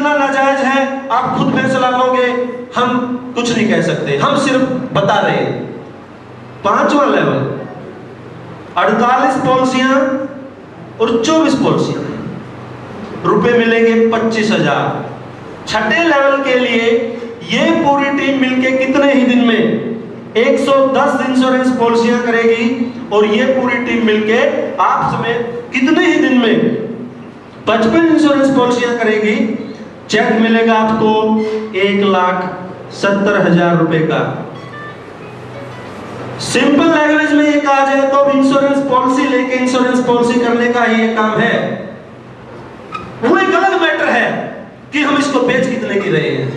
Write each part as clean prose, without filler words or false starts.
कितना नाजायज है आप खुद फैसला लोगे, हम कुछ नहीं कह सकते, हम सिर्फ बता रहे हैं। 5वां लेवल 48 पॉलिसियां और 24 पॉलिसियां, रुपए मिलेंगे 25,000। छठे लेवल के लिए ये पूरी टीम मिलके कितने ही दिन में 110 इंश्योरेंस पॉलिसियां करेगी और ये पूरी टीम मिलके आप समेत कितने ही दिन में 55 इंश्योरेंस पॉलिसियां करेगी। चेक मिलेगा आपको 1,70,000 रुपए का। सिंपल लैंग्वेज में ये कहा जाए तो इंश्योरेंस पॉलिसी लेके इंश्योरेंस पॉलिसी करने का ही ये काम है। वो एक अलग मैटर है कि हम इसको बेच कितने की रहे हैं।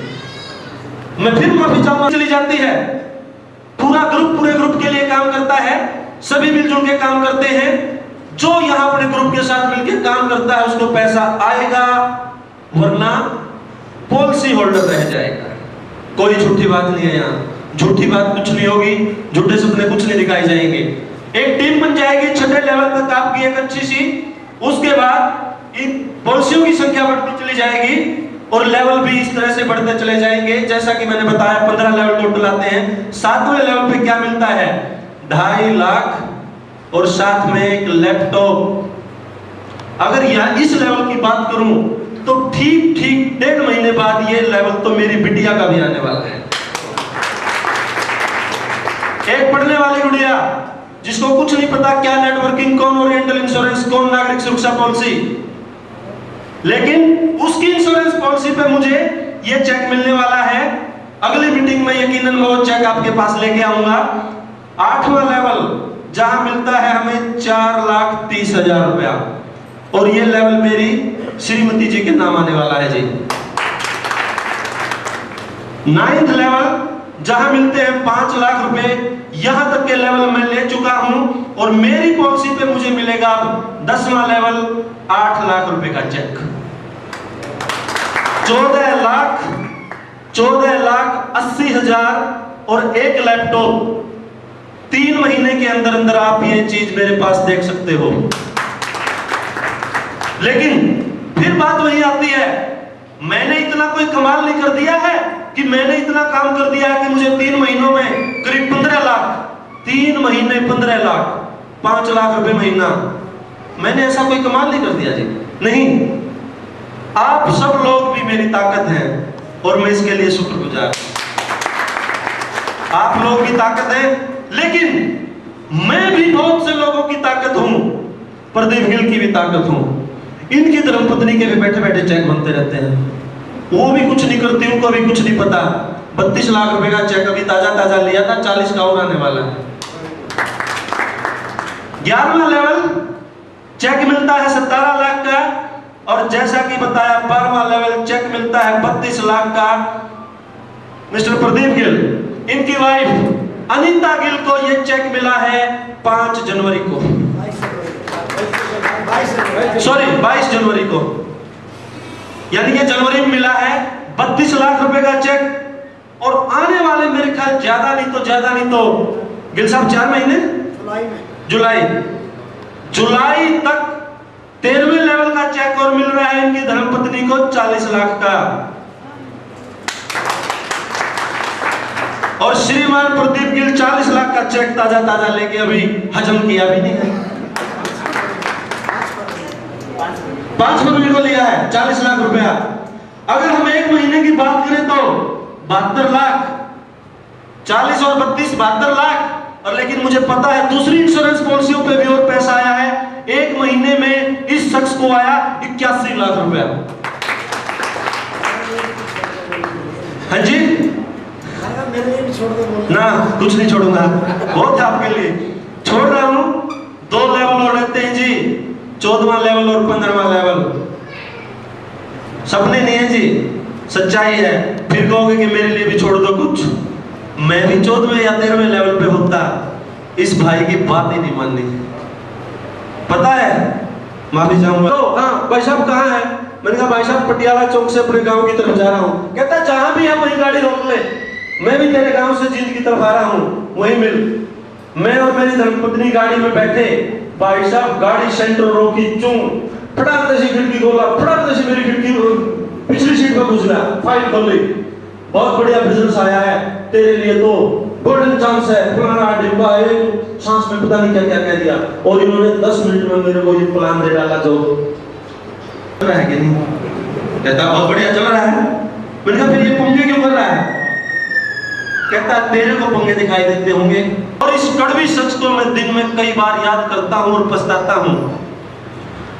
मैं फिर माफी चाहूंगा, चली जाती है, पूरा ग्रुप पूरे ग्रुप के लिए काम करता है, सभी मिलजुल के काम करते हैं। जो यहां अपने ग्रुप के साथ मिलकर काम करता है उसको पैसा आएगा, वरना पॉलिसी होल्डर रह जाएगा। कोई झूठी बात नहीं है, यहाँ झूठी बात कुछ नहीं होगी, झूठे सपने कुछ नहीं दिखाए जाएंगे। एक टीम बन जाएगी, छठे लेवल तक आपकी एक अच्छी सी, उसके बाद इन पॉलिसियों की संख्या बढ़ती चली जाएगी और लेवल भी इस तरह से बढ़ते चले जाएंगे। जैसा कि मैंने बताया 15 लेवल टोटल आते हैं। 7वें लेवल पे क्या मिलता है? 2.5 लाख और साथ में एक लैपटॉप। अगर यहाँ इस लेवल की बात करूं तो ठीक 1.5 महीने बाद ये लेवल तो मेरी बिटिया का भी आने वाला है। एक पढ़ने वाली गुड़िया जिसको कुछ नहीं पता क्या नेटवर्किंग, कौन ओरिएंटल इंश्योरेंस, कौन नागरिक सुरक्षा पॉलिसी, लेकिन उसकी इंश्योरेंस पॉलिसी पे मुझे ये चेक मिलने वाला है। अगली मीटिंग में यकीनन मैं वो चेक आपके पास लेके आऊंगा। 8वां लेवल जहां मिलता है हमें 4,30,000 रुपया और ये लेवल मेरी श्रीमती जी के नाम आने वाला है जी। 9th लेवल जहां मिलते हैं 5 लाख रुपए, यहां तक के लेवल मैं ले चुका हूं और मेरी पॉलिसी पे मुझे मिलेगा 10वां लेवल 8 लाख रुपए का चेक। 14,80,000 और एक लैपटॉप। 3 महीने के अंदर अंदर आप ये चीज मेरे पास देख सकते हो। लेकिन फिर बात वही आती है, मैंने इतना कोई कमाल नहीं कर दिया है कि मैंने इतना काम कर दिया है कि मुझे 3 महीनों में करीब 15 लाख, 3 महीने 15 लाख, 5 लाख रुपए महीना, मैंने ऐसा कोई कमाल नहीं कर दिया जी। नहीं, आप सब लोग भी मेरी ताकत हैं और मैं इसके लिए शुक्रगुजार। आप लोग की ताकत है, लेकिन मैं भी बहुत से लोगों की ताकत हूं, प्रदीप गिल की भी ताकत हूं। इनकी धर्मपत्नी के भी बैठे बैठे चेक बनते रहते हैं, वो भी कुछ नहीं करती, उनको भी कुछ नहीं पता। 32 लाख रुपए का चेक अभी ताजा लिया था, 40 का और आने वाला है। 11वां लेवल चेक मिलता है 17 लाख का और जैसा कि बताया 12वां लेवल चेक मिलता है 32 लाख का। मिस्टर प्रदीप गिल, इनकी वाइफ अनीता गिल को यह चेक मिला है 5 जनवरी को, सॉरी 22 जनवरी को, यानी कि जनवरी में मिला है 32 लाख रुपए का चेक। और आने वाले मेरे ख्याल ज्यादा नहीं तो गिल साहब 4 महीने, जुलाई तक 13वें लेवल का चेक और मिल रहा है इनकी धर्मपत्नी को 40 लाख का। और श्रीमान प्रदीप गिल 40 लाख का चेक ताजा लेके अभी हजम किया भी नहीं है। 5 फरवरी को लिया है 40 लाख रुपया। अगर हम 1 महीने की बात करें तो 72 लाख, 40 और 32 72 लाख। और लेकिन मुझे पता है दूसरी इंश्योरेंस पॉलिसियों पे भी और पैसा आया है। 1 महीने में इस शख्स को आया 81 लाख रुपया। हाँ जी, मेरे लिए भी छोड़ दो ना, कुछ नहीं छोड़ूंगा, बहुत है आपके लिए, छोड़ रहा हूं। 2 लेवल और रहते हैं जी, 14वां लेवल और 15वां लेवल। सपने नहीं है जी, सच्चाई है। फिर कहोगे कि मेरे लिए भी छोड़ दो कुछ, मैं भी 14वें या 13वें लेवल पे होता, इस भाई की बात ही नहीं माननी। पता है, माफी चाहूंगा। तो हाँ, भाई साहब कहाँ है? मैंने कहा भाई साहब पटियाला चौक से अपने गांव की तरफ जा रहा हूँ। कहता जहां भी है वहीं गाड़ी रोक ले, मैं भी तेरे गांव से जींद की तरफ आ रहा हूँ, वहीं मिल। मैं और मेरी धर्मपत्नी गाड़ी में बैठे, भाई साहब गाड़ी सेंटर रोकी, चूं फटाक से खिड़की खोला, फटाक से मेरी खिड़की पिछली सीट पर फाइल खोली, बहुत बढ़िया बिजनेस आया है तेरे लिए, तो गोल्डन चांस है, फलाना डिब्बा है, सांस में पता नहीं क्या क्या कह दिया, और इन्होंने 10 मिनट में मेरे को ये प्लान दे डाला जो चल रहा है कि नहीं। कहता बहुत बढ़िया चल रहा है। मैंने कहा फिर ये पंगे क्यों कर रहा है? कहता तेरे को पंगे दिखाई देते होंगे। और इस कड़वी सच को मैं दिन में कई बार याद करता हूं और पछताता हूं।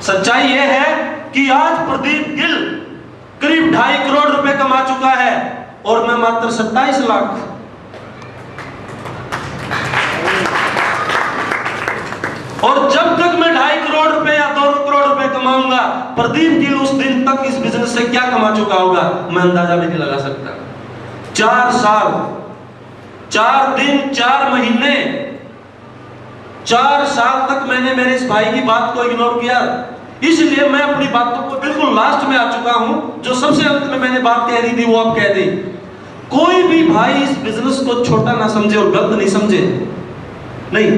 सच्चाई यह है कि आज प्रदीप गिल करीब 2.5 करोड़ रुपए कमा चुका है और मैं मात्र 27 लाख। और जब तक मैं 2.5 करोड़ रुपए या 2 करोड़ रुपए कमाऊंगा, प्रदीप गिल उस दिन तक इस बिजनेस से क्या कमा चुका होगा मैं अंदाजा भी नहीं लगा सकता। 4 साल, 4 दिन, 4 महीने, 4 साल तक मैंने मेरे इस भाई की बात को इग्नोर किया। इसलिए मैं अपनी बातों को बिल्कुल लास्ट में आ चुका हूं। जो सबसे अंत में मैंने बात कह दी थी वो अब कह दी। कोई भी भाई इस बिजनेस को छोटा ना समझे और गलत नहीं समझे। नहीं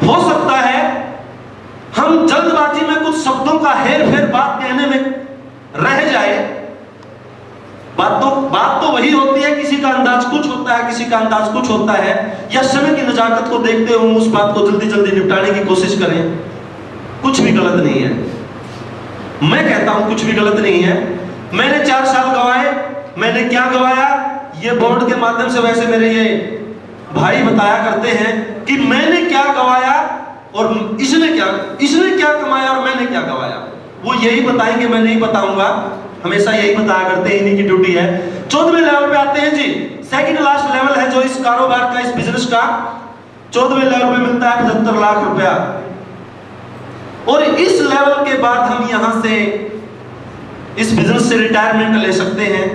हो सकता है हम जल्दबाजी में कुछ शब्दों का हेर फेर बात कहने में रह जाए। बात तो वही होती है, किसी का अंदाज कुछ होता है, किसी का अंदाज कुछ होता है, या समय की नजाकत को देखते हुए उस बात को जल्दी जल्दी निपटाने की कोशिश करें। कुछ भी गलत नहीं है। मैं कहता हूं कुछ भी गलत नहीं है। मैंने 4 साल गवाए। मैंने क्या गवाया ये बोर्ड के माध्यम से वैसे मेरे ये भाई बताया करते हैं कि मैंने क्या गवाया और इसने क्या कमाया और मैंने क्या गवाया। वो यही बताएंगे, मैं नहीं बताऊंगा। हमेशा यही बताया करते हैं, इन्हीं की ड्यूटी है। 14वें लेवल पे आते हैं जी। सेकंड लास्ट लेवल है जो इस कारोबार का, इस बिजनेस का 14वें लेवल पे मिलता है 75 लाख रुपया। और इस लेवल के बाद हम यहां से इस बिजनेस से रिटायरमेंट ले सकते हैं।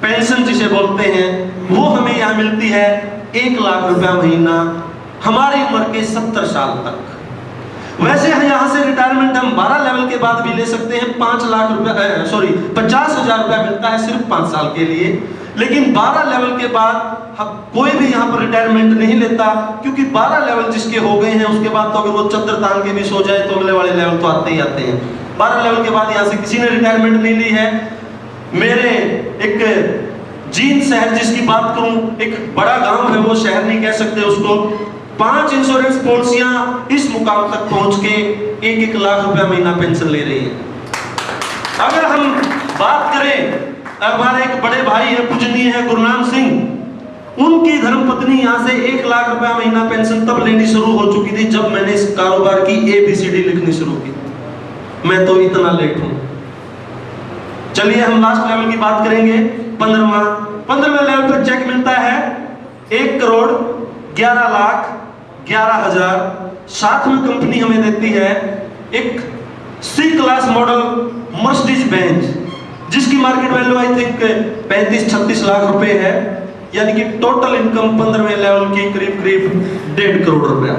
पेंशन जिसे बोलते हैं वो हमें यहां मिलती है 1 लाख रुपया महीना, हमारी उम्र के 70 साल तक। वैसे यहां से रिटायरमेंट हम 12 लेवल के बाद भी ले सकते हैं। 5 लाख रुपया 50,000 रुपया मिलता है सिर्फ 5 साल के लिए। लेकिन 12 लेवल के बाद कोई भी यहाँ पर रिटायरमेंट नहीं लेता, क्योंकि 12 लेवल जिसके हो गए हैं उसके बाद तो अगर वो चद्दर तान के भी सो जाए तो अगले वाले लेवल तो आते ही आते हैं। 12 लेवल के बाद यहाँ से किसी ने रिटायरमेंट नहीं ली है। मेरे एक जींद शहर जिसकी बात करूं, एक बड़ा गांव है, वो शहर नहीं कह सकते उसको, 5 इंश्योरेंस पॉलिसियां इस मुकाम तक पहुंच के 1-1 लाख रुपया महीना पेंशन ले रही है। अगर हम बात करें, हमारे एक बड़े भाई है, पूजनीय है गुरनाम सिंह, उनकी धर्मपत्नी यहां से 1 लाख रुपया महीना पेंशन तब लेनी शुरू हो चुकी थी जब मैंने इस कारोबार की ABCD लिखनी शुरू की। मैं तो इतना लेट हूं। चलिए हम लास्ट लेवल की बात करेंगे। 15वें लेवल पर चेक मिलता है 1 करोड़ 11 लाख 11,000। साथ में कंपनी हमें देती है एक C class model Mercedes Benz, जिसकी market value I think 35-36 lakh रुपए है। यानी कि टोटल इनकम 15वें लेवल की करीब 1.5 करोड़ रुपया।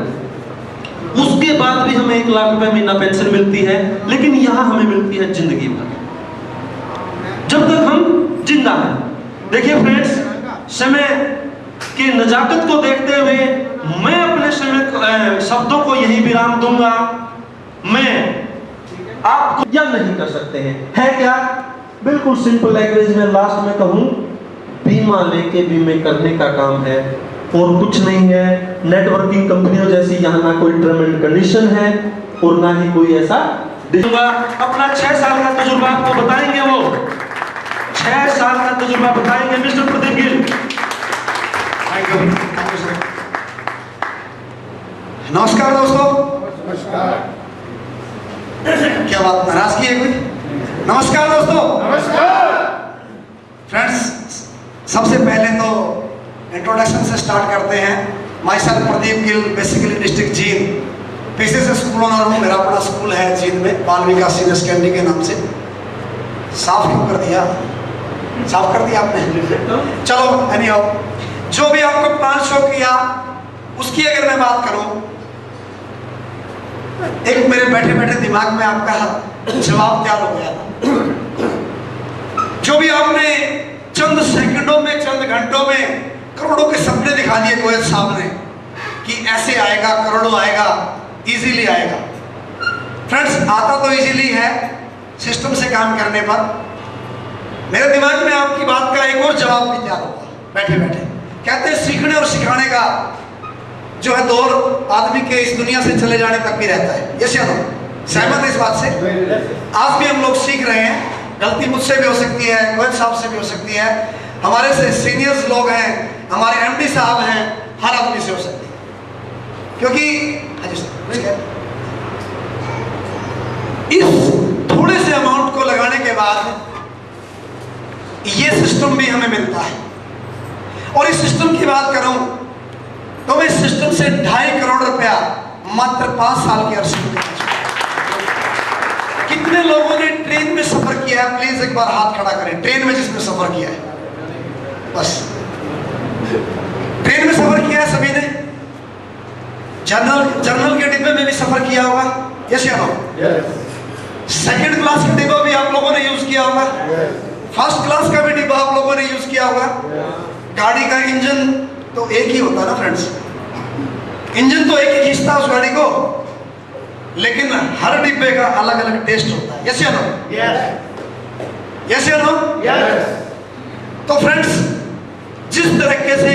उसके बाद भी हमें 1 लाख रुपए महीना पेंशन मिलती है, लेकिन यहां हमें मिलती है जिंदगी भर, जब तक हम जिंदा हैं। देखिए फ्रेंड्स, समय की नजाकत को देखते हुए मैं अपने शब्दों को यही विराम दूंगा। मैं आपको या नहीं कर सकते हैं, है क्या? बिल्कुल सिंपल लैंग्वेज में लास्ट में कहूं, बीमा लेके बीमे करने का काम है और कुछ नहीं है। नेटवर्किंग कंपनियों जैसी यहाँ ना कोई टर्म एंड कंडीशन है और ना ही कोई ऐसा अपना 6 साल का तजुर्बा आपको बताएंगे। वो 6 साल का तजुर्बा बताएंगे मिस्टर प्रदीप गिल। नमस्कार दोस्तों। नमस्कार। क्या बात, नाराजगी है कोई? नमस्कार दोस्तों। नमस्कार फ्रेंड्स। सबसे पहले तो इंट्रोडक्शन से स्टार्ट करते हैं। My self Pradeep Gill, basically district Jind, PCS school owner हूँ। मेरा अपना स्कूल है जींद में, बाल विकास सीनियर सेकेंडरी के नाम से। साफ क्यों कर दिया? साफ कर दिया आपने? चलो एनीहाउ, जो भी आपको प्लान शो किया उसकी अगर मैं बात करूं, एक मेरे बैठे बैठे दिमाग में आपका जवाब तैयार हो गया था। जो भी आपने चंद सेकंडों में, चंद घंटों में करोड़ों के सपने दिखा दिए गोयल साहब ने कि ऐसे आएगा, करोड़ों आएगा, इजीली आएगा। फ्रेंड्स, आता तो इजीली है सिस्टम से काम करने पर, मेरे दिमाग में आपकी बात का एक और जवाब भी तैयार हुआ बैठे बैठे। कहते हैं सीखने और सिखाने का जो है दौर आदमी के इस दुनिया से चले जाने तक भी रहता है। यस या नो? सहमत है इस बात से? आज भी हम लोग सीख रहे हैं। गलती मुझसे भी हो सकती है, गोविंद साहब से भी हो सकती है, हमारे से सीनियर्स लोग हैं, हमारे एमडी साहब हैं, हर आदमी से हो सकती है। क्योंकि इस थोड़े से अमाउंट को लगाने के बाद ये सिस्टम भी हमें मिलता है। और इस सिस्टम की बात करूं तो मैं इस सिस्टम से 2.5 करोड़ रुपया मात्र 5 साल के अरसे में। कितने लोगों ने ट्रेन में सफर किया है? प्लीज एक बार हाथ खड़ा करें, ट्रेन में जिसने सफर किया है। बस ट्रेन में सफर किया है सभी ने। जर्नल के डिब्बे में भी सफर किया होगा। यस या नो? सेकंड क्लास का डिब्बा भी आप लोगों ने यूज किया होगा। फर्स्ट क्लास का भी डिब्बा आप लोगों ने यूज किया होगा। गाड़ी का इंजन तो एक ही होता है ना फ्रेंड्स, इंजन तो एक ही खींचता है उस गाड़ी को, लेकिन हर डिब्बे का अलग अलग टेस्ट होता है। यस या नो? यस या नो? तो फ्रेंड्स, जिस तरीके से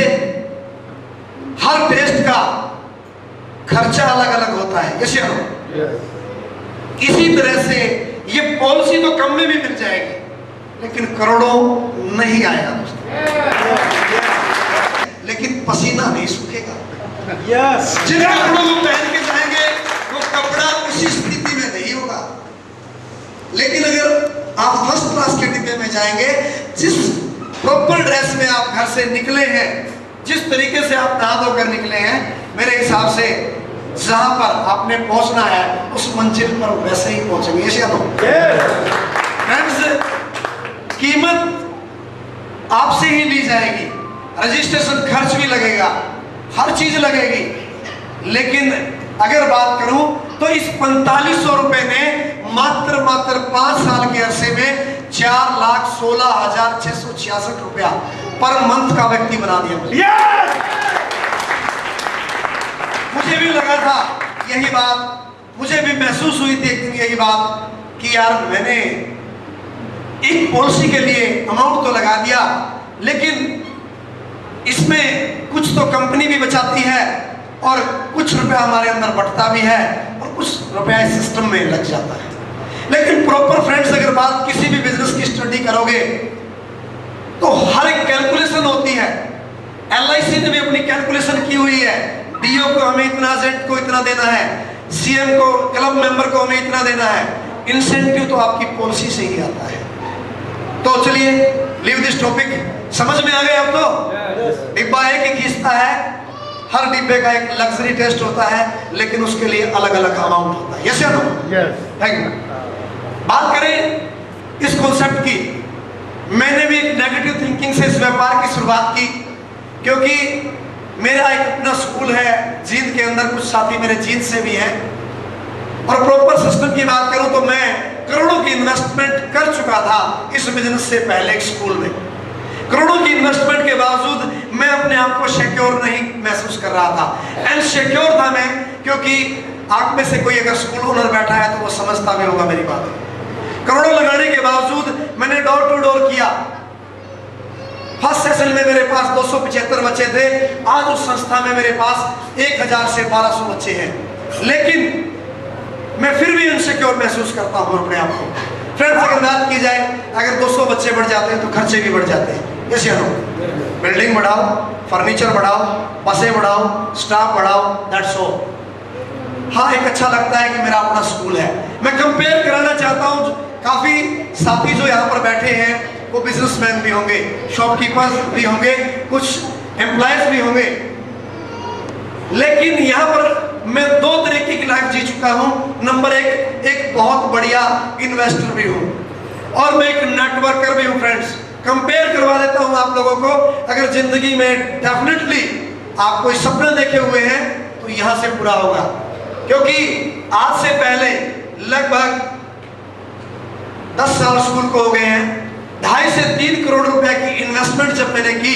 हर टेस्ट का खर्चा अलग अलग होता है, यस या नो, इसी तरह से ये पॉलिसी तो कम में भी मिल जाएगी, लेकिन करोड़ों नहीं आएगा दोस्तों। लेकिन पसीना नहीं सूखेगा। जिन कपड़ों को पहन के जाएंगे वो कपड़ा उसी स्थिति में नहीं होगा। लेकिन अगर आप फर्स्ट क्लास के डिब्बे में जाएंगे, जिस प्रॉपर ड्रेस में आप घर से निकले हैं, जिस तरीके से आप नहा धोकर निकले हैं, मेरे हिसाब से जहां पर आपने पहुंचना है उस मंजिल पर वैसे ही पहुंचेंगे। ये फ्रेंड्स, कीमत आपसे ही ली जाएगी, रजिस्ट्रेशन खर्च भी लगेगा, हर चीज लगेगी। लेकिन अगर बात करूं तो इस 4500 रुपए ने मात्र 5 साल के अरसे में 4,16,666 रुपया पर मंथ का व्यक्ति बना दिया। मुझे भी लगा था यही बात, मुझे भी महसूस हुई थी एक दिन यही बात कि यार मैंने एक पॉलिसी के लिए अमाउंट तो लगा दिया, लेकिन इसमें कुछ तो कंपनी भी बचाती है और कुछ रुपया हमारे अंदर बटता भी है और कुछ रुपया इस सिस्टम में लग जाता है। लेकिन प्रॉपर फ्रेंड्स, अगर बात किसी भी बिजनेस की स्टडी करोगे तो हर एक कैलकुलेशन होती है। LIC ने भी अपनी कैलकुलेशन की हुई है। DO को हमें इतना, Z को इतना देना है, CM को, क्लब मेंबर को हमें इतना देना है। इंसेंटिव तो आपकी पॉलिसी से ही आता है। तो चलिए, लीव दिस टॉपिक। समझ में आ गया अब तो? डिब्बा एक ही खींचता है, हर डिब्बे का एक लग्जरी टेस्ट होता है, लेकिन उसके लिए अलग अलग अमाउंट होता है। यस या नो? Thank you. बात करें इस कॉन्सेप्ट की, मैंने भी एक नेगेटिव थिंकिंग से इस व्यापार की शुरुआत की, क्योंकि मेरा एक अपना स्कूल है जींद के अंदर, कुछ साथी मेरे जींद से भी हैं। और प्रॉपर सिस्टम की बात करूं तो मैं करोड़ों की इन्वेस्टमेंट कर चुका था इस बिजनेस से पहले। एक स्कूल में करोड़ों की इन्वेस्टमेंट के बावजूद मैं अपने आप को सिक्योर नहीं महसूस कर रहा था। इनसिक्योर था मैं, क्योंकि आप में से कोई अगर स्कूल ओनर बैठा है तो वो समझता भी होगा मेरी बात। करोड़ों लगाने के बावजूद मैंने डोर टू डोर किया। फर्स्ट सेशन में मेरे पास 275 बच्चे थे, आज उस संस्था में मेरे पास 1000 से 1200 बच्चे हैं, लेकिन मैं फिर भी इनसिक्योर महसूस करता हूं अपने आप को। फ्रेंड्स, अगर बात की जाए, अगर 200 बच्चे बढ़ जाते हैं तो खर्चे भी बढ़ जाते हैं। यस या नो? बिल्डिंग बढ़ाओ, फर्नीचर बढ़ाओ, बसें बढ़ाओ, स्टाफ बढ़ाओ, दैट्स ऑल। हाँ, एक अच्छा लगता है कि मेरा अपना स्कूल है। मैं कंपेयर कराना चाहता हूँ, काफी साथी जो यहाँ पर बैठे हैं वो बिजनेसमैन भी होंगे, शॉपकीपर्स भी होंगे, कुछ एम्प्लॉयज भी होंगे, लेकिन यहाँ पर मैं 2 तरीके की लाइफ जी चुका हूँ। नंबर 1, एक बहुत बढ़िया इन्वेस्टर भी हूँ और मैं एक नेटवर्कर भी हूँ। फ्रेंड्स, कंपेयर करवा देता हूँ आप लोगों को। अगर जिंदगी में डेफिनेटली आप कोई सपना देखे हुए हैं तो यहाँ से पूरा होगा, क्योंकि आज से पहले लगभग 10 साल स्कूल को हो गए हैं। 2.5 से 3 करोड़ रुपए की इन्वेस्टमेंट जब मैंने की,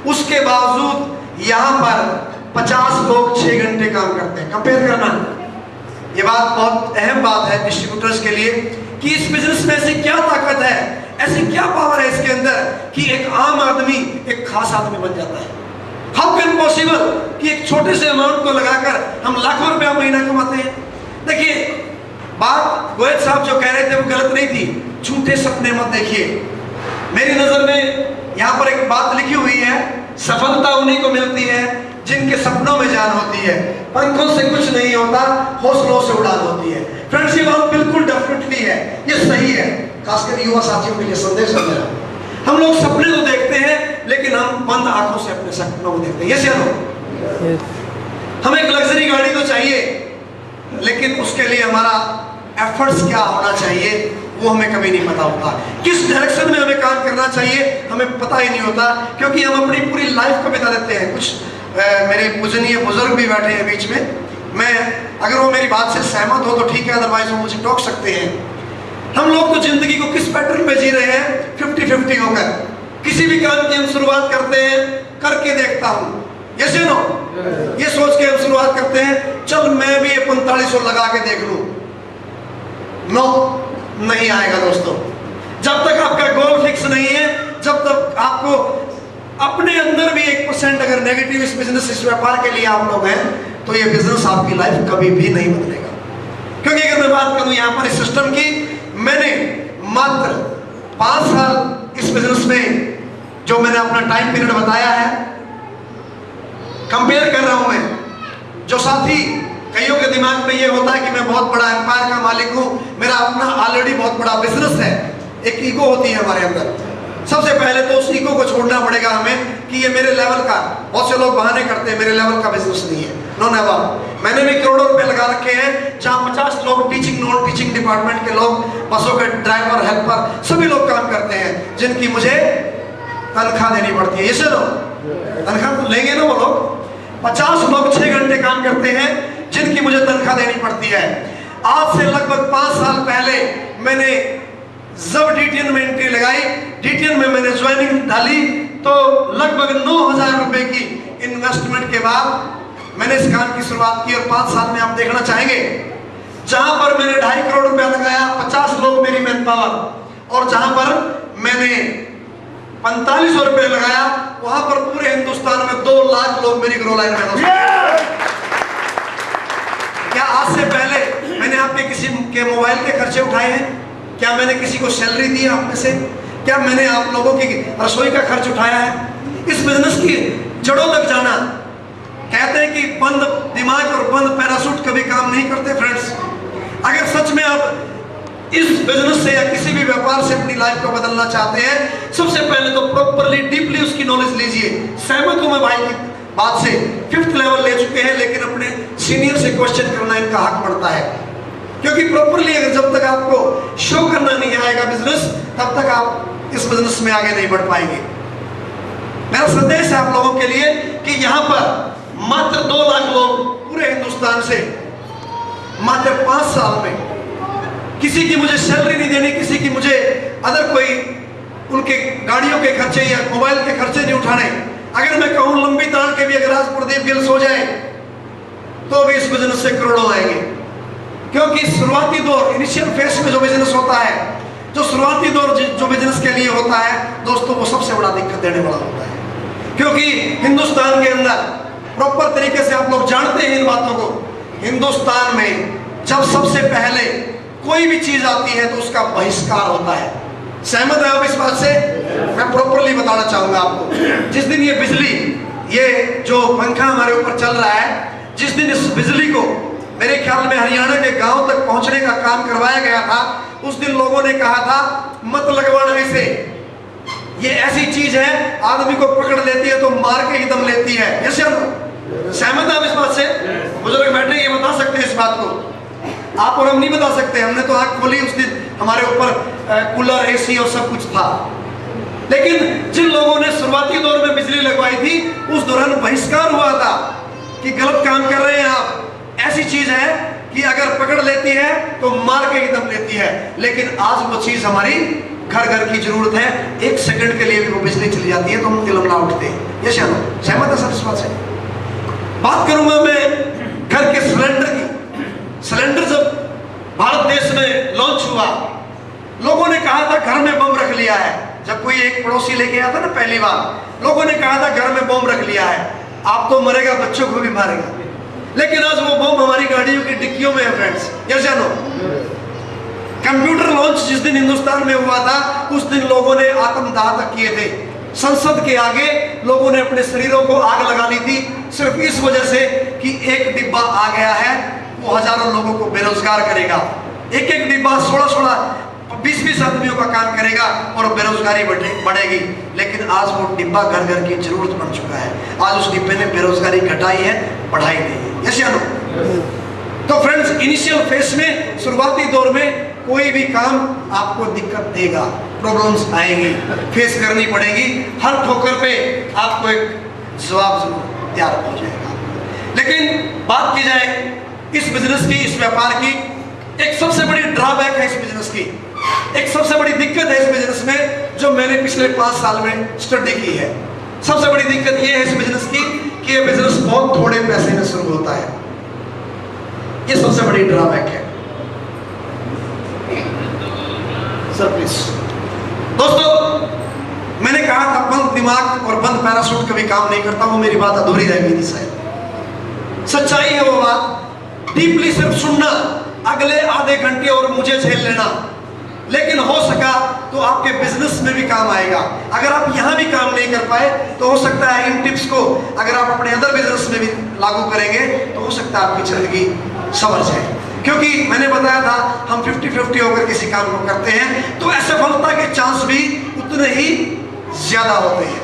उसके बावजूद यहाँ पर 50 लोग 6 घंटे काम करते हैं। कंपेयर करना, ये बात बहुत अहम बात है डिस्ट्रीब्यूटर्स के लिए कि इस बिजनेस में ऐसी क्या ताकत है, ऐसी क्या पावर है इस कि एक आम आदमी एक खास आदमी बन जाता है? हाउ कैन पॉसिबल कि एक छोटे से अमाउंट को लगाकर हम लाखों रुपया महीना कमाते हैं? देखिए, बात गोयल साहब जो कह रहे थे वो गलत नहीं थी। झूठे सपने मत देखिए। मेरी नजर में यहाँ पर एक बात लिखी हुई है, सफलता उन्हीं को मिलती है जिनके सपनों में जान होती है। पंखों से कुछ नहीं होता, हौसलों से उड़ान होती है। फ्रेंड्स, ये बात बिल्कुल डेफिनेटली है, ये सही है। खासकर युवा साथियों के लिए संदेश है मेरा। हम लोग सपने तो देखते हैं, लेकिन हम बंद आंखों से अपने सपनों को देखते हैं। ये सही। हमें एक लग्जरी गाड़ी तो चाहिए, लेकिन उसके लिए हमारा एफर्ट्स क्या होना चाहिए वो हमें कभी नहीं पता होता। किस डायरेक्शन में हमें काम करना चाहिए हमें पता ही नहीं होता, क्योंकि हम अपनी पूरी लाइफ को बिता देते हैं। कुछ मेरे पूजनीय बुजुर्ग भी बैठे हैं बीच में, मैं अगर वो मेरी बात से सहमत हो तो ठीक है, अदरवाइज वो मुझे टोक सकते हैं। हम लोग तो जिंदगी को किस पैटर्न में जी रहे हैं, 50-50 होकर। किसी भी काम की हम शुरुआत करते हैं, करके देखता हूँ, यस नो, ये सोच के हम शुरुआत करते हैं, चल मैं भी 4500 लगा के देख लूं। नो, नहीं आएगा दोस्तों। जब तक आपका गोल फिक्स नहीं है, जब तक आपको अपने अंदर भी 1% अगर नेगेटिव इस बिजनेस, इस व्यापार के लिए आप लोग हैं, तो ये बिजनेस आपकी लाइफ कभी भी नहीं बदलेगा। क्योंकि अगर मैं बात करूं यहाँ पर इस सिस्टम की, मैंने मात्र 5 साल इस बिजनेस में, जो मैंने अपना टाइम पीरियड बताया है, कंपेयर कर रहा हूं मैं। जो साथी कईयों के दिमाग में ये होता है कि मैं बहुत बड़ा एम्पायर का मालिक हूं, मेरा अपना ऑलरेडी बहुत बड़ा बिजनेस है, एक ईगो होती है हमारे अंदर। सबसे पहले तो उस ईगो को छोड़ना पड़ेगा हमें कि ये मेरे लेवल का, बहुत से लोग बहाने करते हैं, मेरे लेवल का बिजनेस नहीं है। No never. मैंने भी करोड़ों रुपए लगा रखे हैं, जहां 50 लोग टीचिंग, नॉन टीचिंग डिपार्टमेंट के लोग, बसों के ड्राइवर, हेल्पर, सभी लोग काम करते हैं, जिनकी मुझे तनख्वाह देनी पड़ती है। ये सर तनख्वाह तो लेंगे ना वो लोग। 50 लोग 6 घंटे काम करते हैं, जिनकी मुझे तनख्वाह देनी पड़ती है। आज से लगभग 5 साल पहले मैंने जब डीटीएन में एंट्री लगाई, डीटीएन में मैंने ज्वाइनिंग डाली, तो लगभग 9000 रुपए की इन्वेस्टमेंट के बाद मैंने इस काम की शुरुआत की। और 5 साल में आप देखना चाहेंगे, जहां पर मैंने 2.5 करोड़ रुपया लगाया, 50 लोग मेरी मैन पावर, और जहां पर मैंने 4500 रुपये लगाया, वहां पर पूरे हिंदुस्तान में 2 लाख लोग मेरी ग्रो लाइन में। क्या आज से पहले मैंने आपके किसी के मोबाइल के खर्चे उठाए हैं? क्या मैंने किसी को सैलरी दी आप में से? क्या मैंने आप लोगों की रसोई का खर्च उठाया है? इस बिजनेस की जड़ों तक जाना, कहते हैं कि बंद दिमाग और बंद पैराशूट कभी काम नहीं करते। फ्रेंड्स, अगर सच में आप इस बिजनेस से या किसी भी व्यापार से अपनी लाइफ को बदलना चाहते हैं, सबसे पहले तो प्रॉपरली डीपली उसकी नॉलेज लीजिए। सहमत हूं मैं भाई की बात से, 5th लेवल ले चुके हैं, लेकिन अपने सीनियर से क्वेश्चन करना इनका हक पड़ता है। क्योंकि प्रॉपरली अगर जब तक आपको शो करना नहीं आएगा बिजनेस, तब तक आप इस बिजनेस में आगे नहीं बढ़ पाएंगे। मेरा संदेश है आप लोगों के लिए कि यहाँ पर मात्र 2 लाख लोग पूरे हिंदुस्तान से मात्र 5 साल में, किसी की मुझे सैलरी नहीं देनी, किसी की मुझे अदर कोई उनके गाड़ियों के खर्चे या मोबाइल के खर्चे नहीं उठाने। अगर मैं कहूँ लंबी तार के भी अगर आज प्रदीप गिल सो जाए तो भी इस बिजनेस से करोड़ों आएंगे। क्योंकि शुरुआती दौर, इनिशियल फेस में जो बिजनेस होता है, जो शुरुआती दौर जो बिजनेस के लिए होता है दोस्तों, वो सबसे बड़ा दिक्कत देने वाला होता है। क्योंकि हिंदुस्तान के अंदर प्रॉपर तरीके से आप लोग जानते हैं इन बातों को, हिंदुस्तान में जब सबसे पहले कोई भी चीज आती है तो उसका बहिष्कार होता है। सहमत है आप इस बात से? मैं प्रॉपरली बताना चाहूंगा आपको। जिस दिन ये बिजली, ये जो पंखा हमारे ऊपर चल रहा है, जिस दिन इस बिजली को मेरे ख्याल में हरियाणा के गांव तक पहुंचने का काम करवाया गया था, उस दिन लोगों ने कहा था मत लगवाना इसे, ये ऐसी चीज है आदमी को पकड़ लेती है तो मार के ही दम लेती है। यस या नो? सहमत है आप इस बात से? बुजुर्ग बैठे ये बता सकते हैं इस बात को, आप और हम नहीं बता सकते। हमने तो आंख खोली उस दिन, हमारे ऊपर कूलर, एसी और सब कुछ था। लेकिन जिन लोगों ने शुरुआती दौर में बिजली लगवाई थी, उस दौरान बहिष्कार हुआ था कि गलत काम कर रहे हैं आप, ऐसी चीज है कि अगर पकड़ लेती है तो मार के ही दम लेती है। लेकिन आज वो चीज हमारी घर घर की जरूरत है, 1 सेकंड के लिए भी वो बिजली चली जाती है तो हम तिलमला उठते हैं। ये शानो सहमत है सर इस बात से? बात करूंगा मैं घर के सिलेंडर की। सिलेंडर जब भारत देश में लॉन्च हुआ, लोगों ने कहा था घर में बम रख लिया है, जब कोई एक पड़ोसी लेके आया था ना पहली बार, लोगों ने कहा था घर में बम रख लिया है, आप तो मरेगा, बच्चों को भी मारेगा। लेकिन आज वो बम हमारी गाड़ियों की डिक्कियों में है फ्रेंड्स। यस या नो? कंप्यूटर लॉन्च जिस दिन हिंदुस्तान में हुआ था, उस दिन लोगों ने आत्मदाह तक किए थे। संसद के आगे लोगों ने अपने शरीरों को आग लगा ली थी, सिर्फ इस वजह से कि एक डिब्बा आ गया है, वो हजारों लोगों को बेरोजगार करेगा। एक एक डिब्बा 16-20 आदमियों का काम करेगा और बेरोजगारी बढ़ेगी। लेकिन आज वो डिब्बा घर घर की जरूरत बन चुका है। आज उस डिब्बे ने बेरोजगारी घटाई है, बढ़ाई नहीं है। यस या नो? तो फ्रेंड्स, इनिशियल फेज में, शुरुआती दौर में कोई भी काम आपको दिक्कत देगा, प्रॉब्लम्स आएंगी, फेस करनी पड़ेगी। हर ठोकर पे आपको एक जवाब जरूर तैयार हो जाएगा। लेकिन बात की जाए इस बिजनेस की, इस व्यापार की, एक सबसे बड़ी ड्रॉबैक है इस बिजनेस की, एक सबसे बड़ी दिक्कत है इस बिजनेस में, जो मैंने पिछले 5 साल में स्टडी की है। सबसे बड़ी दिक्कत यह है इस बिजनेस की कि यह बिजनेस बहुत थोड़े पैसे में शुरू होता है। ये सबसे बड़ी ड्रॉबैक है। Sir please. दोस्तों, मैंने कहा था बंद दिमाग और बंद पैराशूट कभी काम नहीं करता, वो मेरी बात अधूरी रह गई थी शायद। सच्चाई है वो बात। डीपली सिर्फ सुनना, अगले आधे घंटे और मुझे झेल लेना, लेकिन हो सका तो आपके बिजनेस में भी काम आएगा। अगर आप यहां भी काम नहीं कर पाए तो हो सकता है इन टिप्स को अगर आप अपने अदर बिजनेस में भी लागू करेंगे तो हो सकता है आपकी जिंदगी संवर जाए। क्योंकि मैंने बताया था हम 50-50 होकर किसी काम को करते हैं तो असफलता के चांस भी उतने ही ज्यादा होते हैं।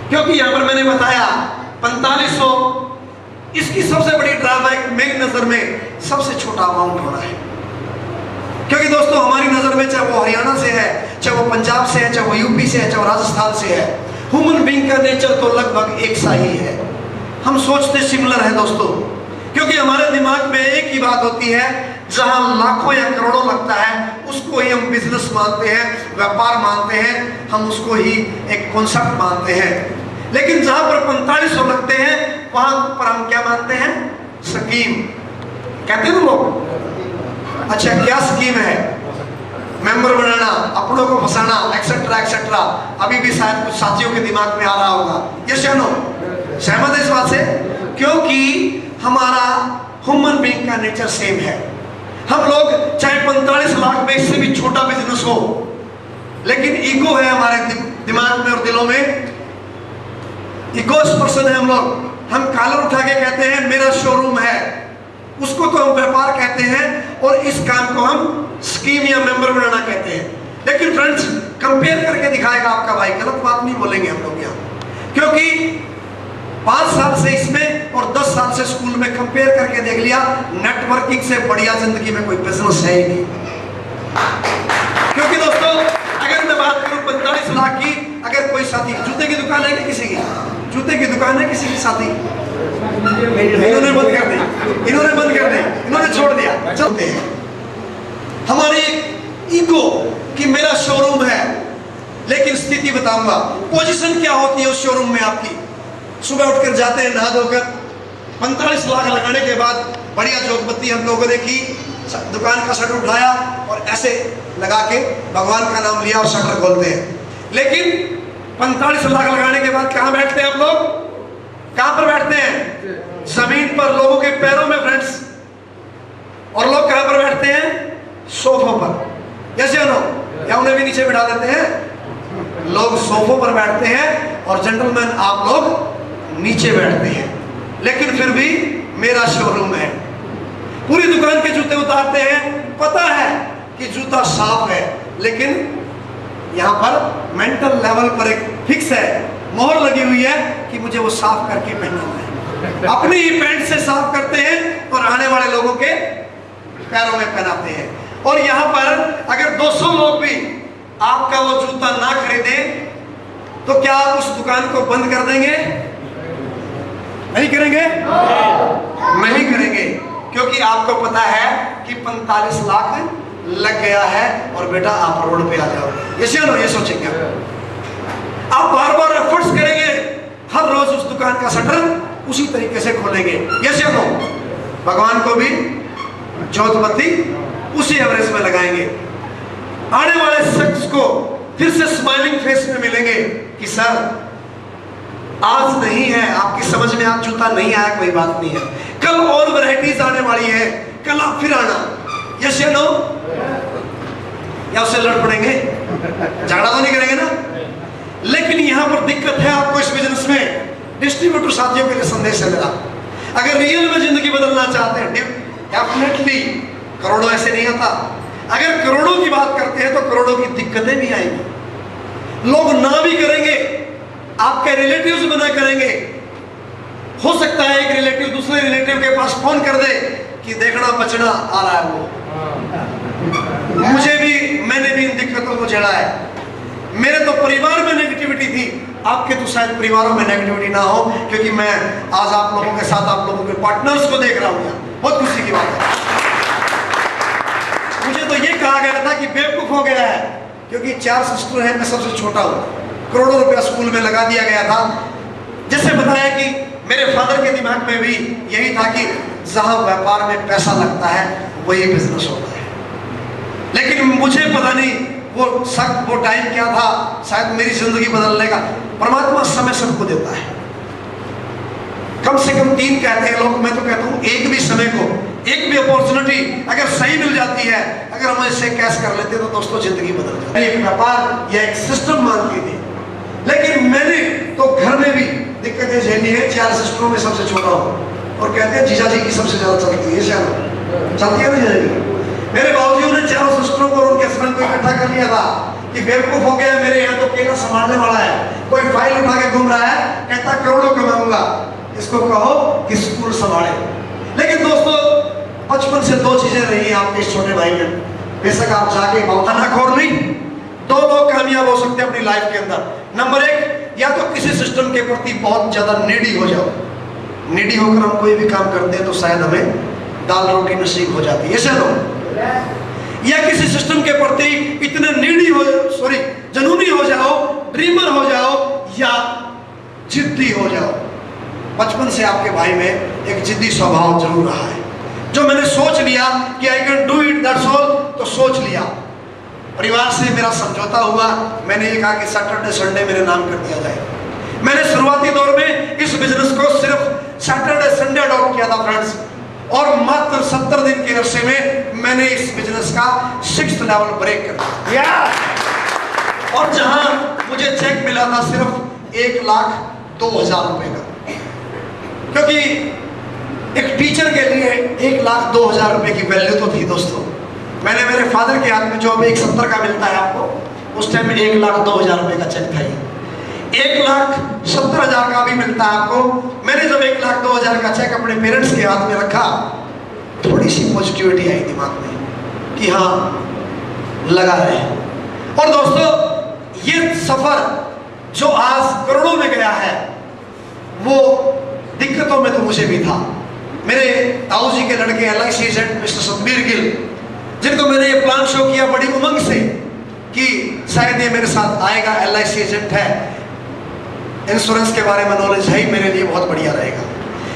क्योंकि यहां पर मैंने बताया 4500, इसकी सबसे बड़ी ड्रॉबैक मेरी नजर में सबसे छोटा अमाउंट होना है। क्योंकि दोस्तों, हमारी नजर में चाहे वो हरियाणा से है, चाहे वो पंजाब से है, चाहे वो यूपी से है, चाहे वो राजस्थान से है, ह्यूमन बीइंग का नेचर तो लगभग एक सा ही है। हम सोचते सिमिलर है दोस्तों, क्योंकि हमारे दिमाग में एक ही बात होती है, जहां लाखों या करोड़ों लगता है उसको ही हम बिजनेस मानते हैं, व्यापार मानते हैं, हम उसको ही एक कॉन्सेप्ट मानते हैं। लेकिन जहां पर 4500 लगते हैं वहां पर हम क्या मानते हैं? स्कीम कहते हैं लोग। अच्छा, क्या स्कीम है? मेंबर बनाना, अपनों को फंसाना, एक्सेट्रा एक्सेट्रा। अभी भी शायद कुछ साथियों के दिमाग में आ रहा होगा। यस या नो? सहमत है इस बात से? क्योंकि हमारा ह्यूमन बीइंग का नेचर सेम है। हम लोग चाहे 45 लाख में इससे भी छोटा बिजनेस हो, लेकिन ईगो है हमारे दिमाग में और दिलों में। इगोस पर्सन है हम लोग। हम कॉलर उठा के कहते हैं मेरा शोरूम है, उसको तो हम व्यापार कहते हैं और इस काम को हम स्कीम या मेंबर बनाना कहते हैं। लेकिन फ्रेंड्स, कंपेयर करके दिखाएगा आपका भाई, गलत बात नहीं बोलेंगे हम लोग यहाँ। क्योंकि 5 साल से इसमें और 10 साल से स्कूल में कंपेयर करके देख लिया, नेटवर्किंग से बढ़िया जिंदगी में कोई बिजनेस है ही नहीं। क्योंकि दोस्तों, अगर मैं बात करूं 45 लाख की, अगर कोई साथी, जूते की दुकान है किसी की, जूते की दुकान है किसी की साथी, इन्होंने बंद कर दी, इन्होंने बंद कर दी, इन्होंने छोड़ दिया। चलते हैं हमारी ईगो कि मेरा शोरूम है। लेकिन स्थिति बताऊंगा, पोजीशन क्या होती है उस शोरूम में आपकी। सुबह उठकर जाते हैं नहा धोकर, 45 लाख लगाने के बाद बढ़िया जोतबत्ती हम लोगों ने की, दुकान का शटर उठाया और ऐसे लगा के भगवान का नाम लिया और शटर खोलते हैं। लेकिन 45 लाख लगाने के बाद कहां बैठते हैं आप लोग? कहां पर बैठते हैं? जमीन पर, लोगों के पैरों में फ्रेंड्स। और लोग कहां पर बैठते हैं? सोफों पर। यस या नो? या उन्हें भी नीचे बिठा देते हैं? लोग सोफों पर बैठते हैं और जेंटलमैन आप लोग नीचे बैठते हैं। लेकिन फिर भी मेरा शोरूम है। पूरी दुकान के जूते उतारते हैं, पता है कि जूता साफ है, लेकिन यहां पर मेंटल लेवल पर एक फिक्स है, मोहर लगी हुई है कि मुझे वो साफ करके पहनना है। अपनी ही पैंट से साफ करते हैं और आने वाले लोगों के पैरों में पहनाते हैं। और यहां पर अगर 200 लोग भी आपका वो जूता ना खरीदे तो क्या आप उस दुकान को बंद कर देंगे? नहीं करेंगे? नहीं करेंगे, क्योंकि आपको पता है कि 45 लाख लग गया है और बेटा आप रोड पे आ जाओ। ये सोचेंगे आप बार बार एफर्ट्स करेंगे, हर रोज उस दुकान का शटर उसी तरीके से खोलेंगे। ये नो, भगवान को भी जोत बत्ती उसी एवरेज में लगाएंगे। आने वाले शख्स को फिर से स्माइलिंग फेस में मिलेंगे कि सर आज नहीं है, आपकी समझ में आज जूता नहीं आया, कोई बात नहीं है, कल और वैरायटीज आने वाली है, कल आप फिर आना। यस या नो? या उससे लड़ पड़ेंगे? झगड़ा तो नहीं करेंगे ना? लेकिन यहां पर दिक्कत है आपको इस बिजनेस में। डिस्ट्रीब्यूटर साथियों के लिए संदेश है मेरा, अगर रियल में जिंदगी बदलना चाहते हैं डेफिनेटली करोड़ों ऐसे नहीं आता। अगर करोड़ों की बात करते हैं तो करोड़ों की दिक्कतें भी आएंगी, लोग ना भी करेंगे, आपके रिलेटिव्स मना करेंगे। हो सकता है एक रिलेटिव दूसरे रिलेटिव के पास फोन कर दे कि देखना बचना आ रहा है वो। मैंने भी इन दिक्कतों को झेला है। मेरे तो परिवार में नेगेटिविटी थी, आपके तो शायद परिवारों में नेगेटिविटी ना हो, क्योंकि मैं आज आप लोगों के साथ आप लोगों के पार्टनर्स को देख रहा हूं। बहुत खुशी की बात है। मुझे तो ये कहा गया था कि बेवकूफ हो गया है, क्योंकि 4 सिस्टर हैं, मैं सबसे छोटा हूं। करोड़ों रुपया स्कूल में लगा दिया गया था। जैसे बताया कि मेरे फादर के दिमाग में भी यही था कि जहां व्यापार में पैसा लगता है वही बिजनेस होता है। लेकिन मुझे पता नहीं वो टाइम क्या था, शायद मेरी जिंदगी बदलने का। परमात्मा समय सबको देता है, कम से कम 3 कहते हैं लोग, मैं तो कहता हूं एक भी समय को, एक भी अपॉर्चुनिटी अगर सही मिल जाती है, अगर हम इसे कैश कर लेते तो दोस्तों जिंदगी बदल जाती है। एक व्यापार या एक सिस्टम मानती थी। लेकिन मैंने तो घर में भी दिक्कतें झेली है। 4 सिस्टरों में सबसे छोटा हूं और कहते हैं जीजा जी की सबसे ज्यादा चलती है, चलती है ना जीजा जी। मेरे बाबूजी ने 4 सिस्टरों को और उनके हस्बैंड को इकट्ठा कर लिया था कि बेवकूफ हो गया, मेरे यहाँ तो केला संभालने वाला है, कोई फाइल उठा के घूम रहा है, कहता करोड़ों कमाऊंगा, इसको कहो कि स्कूल संभाले। लेकिन दोस्तों बचपन से 2 चीजें रही हैं आपके इस छोटे भाई में। बेशक आप जाके बौतानाखोर नहीं, 2 लोग कामयाब हो सकते हैं अपनी लाइफ के अंदर। नंबर 1, या तो किसी सिस्टम के प्रति बहुत ज्यादा नीडी हो जाओ। नीडी होकर हम कोई भी काम करते हैं तो शायद हमें दाल रोटी नसीब हो जाती है, ऐसे लोग। या किसी सिस्टम के प्रति इतने जनूनी हो जाओ, ड्रीमर हो जाओ, या जिद्दी हो जाओ। बचपन से आपके भाई में एक जिद्दी स्वभाव जरूर रहा है। जो मैंने सोच लिया कि I can do it, that's all, तो सोच लिया। परिवार से मेरा समझौता हुआ, मैंने ये कहा कि सैटरडे संडे मेरे नाम कर दिया जाए। मैंने शुरुआती दौर में इस बिजनेस को सिर्फ सैटरडे संडे अडॉप्ट किया था फ्रेंड्स, और मात्र 70 दिन के अरसे में मैंने इस बिजनेस का 6th लेवल ब्रेक कर दिया। और जहां मुझे चेक मिला था सिर्फ 1,02,000 रुपए का, क्योंकि एक टीचर के लिए 1,02,000 रुपए की वैल्यू तो थी दोस्तों। मैंने मेरे फादर के हाथ में जो अभी 170 का मिलता है आपको, उस टाइम में 1,02,000 रुपए का चेक था। 1,70,000 का भी मिलता है आपको। मैंने जब 1,02,000 का चेक अपने पेरेंट्स के हाथ में रखा, थोड़ी सी पॉजिटिविटी आई दिमाग में कि हाँ लगा है। और दोस्तों ये सफर जो आज करोड़ों में गया है, वो दिक्कतों में तो मुझे भी था। मेरे ताऊ जी के लड़के LIC agent mister Satbir Gill, जिनको मैंने ये प्लान शो किया बड़ी उमंग से कि शायद ये मेरे साथ आएगा, LIC एजेंट है, इंश्योरेंस के बारे में नॉलेज है ही, मेरे लिए बहुत बढ़िया रहेगा।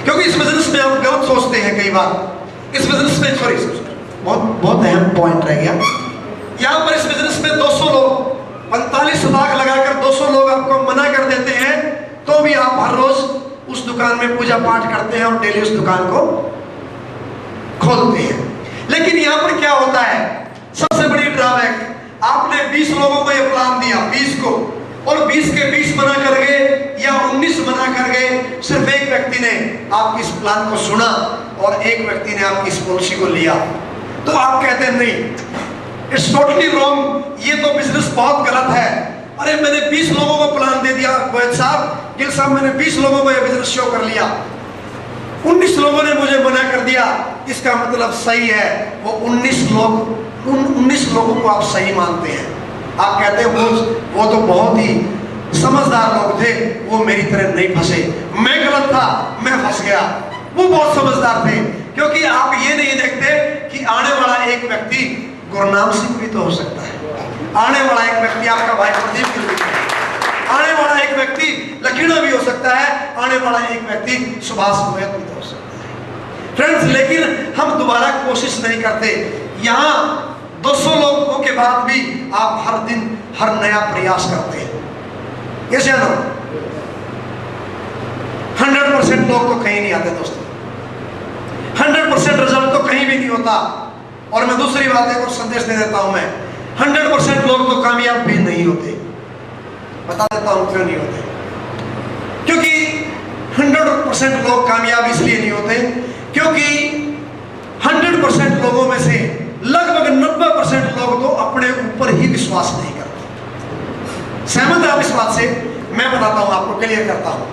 क्योंकि इस बिजनेस में हम गलत सोचते हैं कई बार। इस बिजनेस में बहुत अहम पॉइंट रह गया यहाँ पर। इस बिजनेस में 200 लोग 45 लाख लगाकर 200 लोग आपको मना कर देते हैं, तो भी आप हर रोज उस दुकान में पूजा पाठ करते हैं और डेली उस दुकान को खोलते हैं। लेकिन यहाँ पर क्या होता है, सबसे बड़ी ड्रॉबैक, आपने 20 लोगों को ये प्लान दिया, 20 को, और 20 के 20 मना कर गए या 19 मना कर गए। सिर्फ एक व्यक्ति ने आपकी इस प्लान को सुना और एक व्यक्ति ने आपकी इस पॉलिसी को लिया। तो आप कहते हैं नहीं, इट्स टोटली रॉन्ग, ये तो बिजनेस बहुत गलत है। अरे मैंने 20 लोगों को प्लान दे दिया, वैद साहब, गिल साहब, मैंने 20 लोगों को ये बिजनेस शो कर लिया, 19 लोगों ने मुझे मना कर दिया, इसका मतलब सही है। वो 19 लोगों को आप सही मानते हैं। आप कहते हैं वो तो बहुत ही समझदार लोग थे, वो मेरी तरह नहीं फंसे, मैं गलत था, मैं फंस गया। वो बहुत समझदार थे, क्योंकि आप ये नहीं देखते कि आने वाला एक व्यक्ति गुरनाम सिंह भी तो हो सकता है, आने वाला एक व्यक्ति आपका भाई प्रदीप गिल भी, आने वाला एक व्यक्ति लकीड़ा भी हो सकता है, आने वाला एक व्यक्ति सुभाष गोयल भी तो हो सकता है फ्रेंड्स। लेकिन हम दोबारा कोशिश नहीं करते। यहाँ 200 लोगों के बाद भी आप हर दिन हर नया प्रयास करते हैं। कैसे ना 100% लोग तो कहीं नहीं आते दोस्तों, 100% रिजल्ट तो कहीं भी नहीं होता। और मैं दूसरी बात एक और संदेश दे देता हूं, मैं 100% लोग तो कामयाब भी नहीं होते। बता देता हूं क्यों नहीं होते। क्योंकि 100% लोग कामयाब इसलिए नहीं होते क्योंकि 100% लोगों में से लगभग 90% लोग तो अपने ऊपर ही विश्वास नहीं करते। सहमत है आप इस बात से? मैं बताता हूं आपको, क्लियर करता हूं।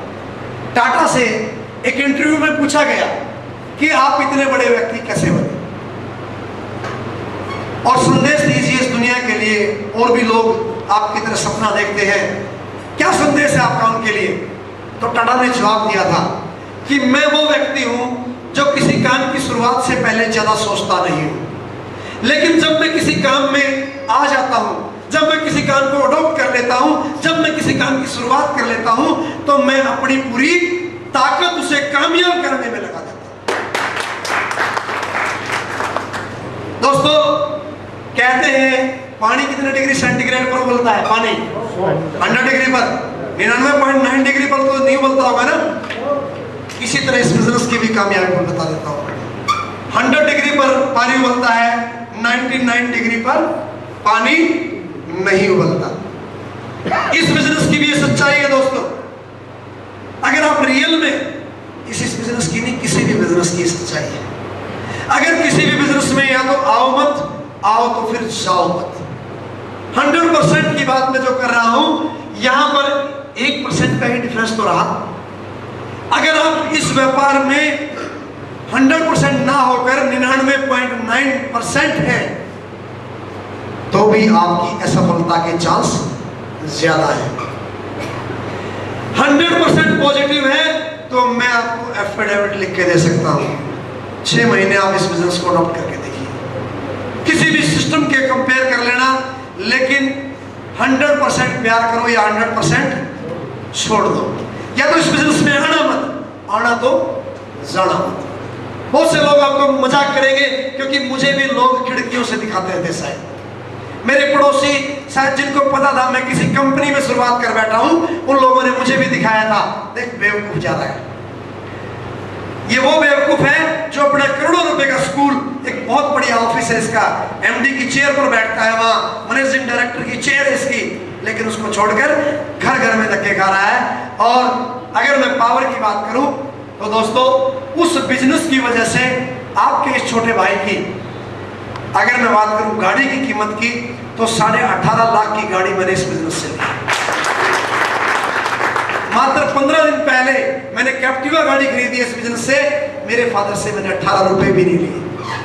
टाटा से एक इंटरव्यू में पूछा गया कि आप इतने बड़े व्यक्ति कैसे बने और संदेश दीजिए इस दुनिया के लिए, और भी लोग आपकी तरह सपना देखते हैं, क्या संदेश है आपका उनके लिए? तो टाटा ने जवाब दिया था कि मैं वो व्यक्ति हूं जो किसी काम की शुरुआत से पहले ज्यादा सोचता नहीं हूं, लेकिन जब मैं किसी काम में आ जाता हूं, जब मैं किसी काम को अडॉप्ट कर लेता हूं, जब मैं किसी काम की शुरुआत कर लेता हूं, तो मैं अपनी पूरी ताकत उसे कामयाब करने में लगा देता हूं। दोस्तों कहते हैं पानी कितने डिग्री सेंटीग्रेड पर उबलता है? पानी 100 डिग्री पर, 99.9 डिग्री पर तो नहीं उबलता होगा ना। इसी तरह इस बिजनेस की भी कामयाबी को बता देता हूं। 100 डिग्री पर पानी उबलता है, 99 डिग्री पर पानी नहीं उबलता। इस बिजनेस की भी ये सच्चाई है दोस्तों। अगर आप रियल में इस बिजनेस की नहीं, किसी भी बिजनेस की सच्चाई है। अगर किसी भी बिजनेस में या तो आओ मत, आओ तो फिर जाओ मत। 100% की बात मैं जो कर रहा हूं, यहां पर 1% का ही डिफरेंस तो रहा। अगर आप इस व्यापार में 100% ना होकर 99.9% है, तो भी आपकी असफलता के चांस ज्यादा है। 100% पॉजिटिव है तो मैं आपको एफिडेविट लिख के दे सकता हूं, 6 महीने आप इस बिजनेस को अडॉप्ट करके देखिए, किसी भी सिस्टम के कंपेयर कर लेना, लेकिन 100% प्यार करो या 100% छोड़ दो। या तो इस बिजनेस में आना मत, आना तो जाना मत। बहुत से लोग आपको मजाक करेंगे, क्योंकि मुझे भी लोग खिड़कियों से दिखाते थे। शायद मेरे पड़ोसी, शायद जिनको पता था मैं किसी कंपनी में शुरुआत कर बैठा हूं, उन लोगों ने मुझे भी दिखाया था, देख बेवकूफ जा रहा है। ये वो बेवकूफ है जो अपने करोड़ों रुपए का स्कूल, एक बहुत बढ़िया ऑफिस है इसका, एमडी की चेयर पर बैठता है, वहां मैनेजिंग डायरेक्टर की चेयर है इसकी, लेकिन उसको छोड़कर घर घर में धक्के खा रहा है। और अगर मैं पावर की बात करूं तो दोस्तों, उस बिजनेस की वजह से आपके इस छोटे भाई की, अगर मैं बात करूं गाड़ी की कीमत की, तो 18.5 लाख की गाड़ी मैंने इस बिजनेस से ली। मात्र 15 दिन पहले मैंने कैप्टिवा गाड़ी खरीदी इस बिजनेस से, मेरे फादर से मैंने 18 रुपए भी नहीं लिए।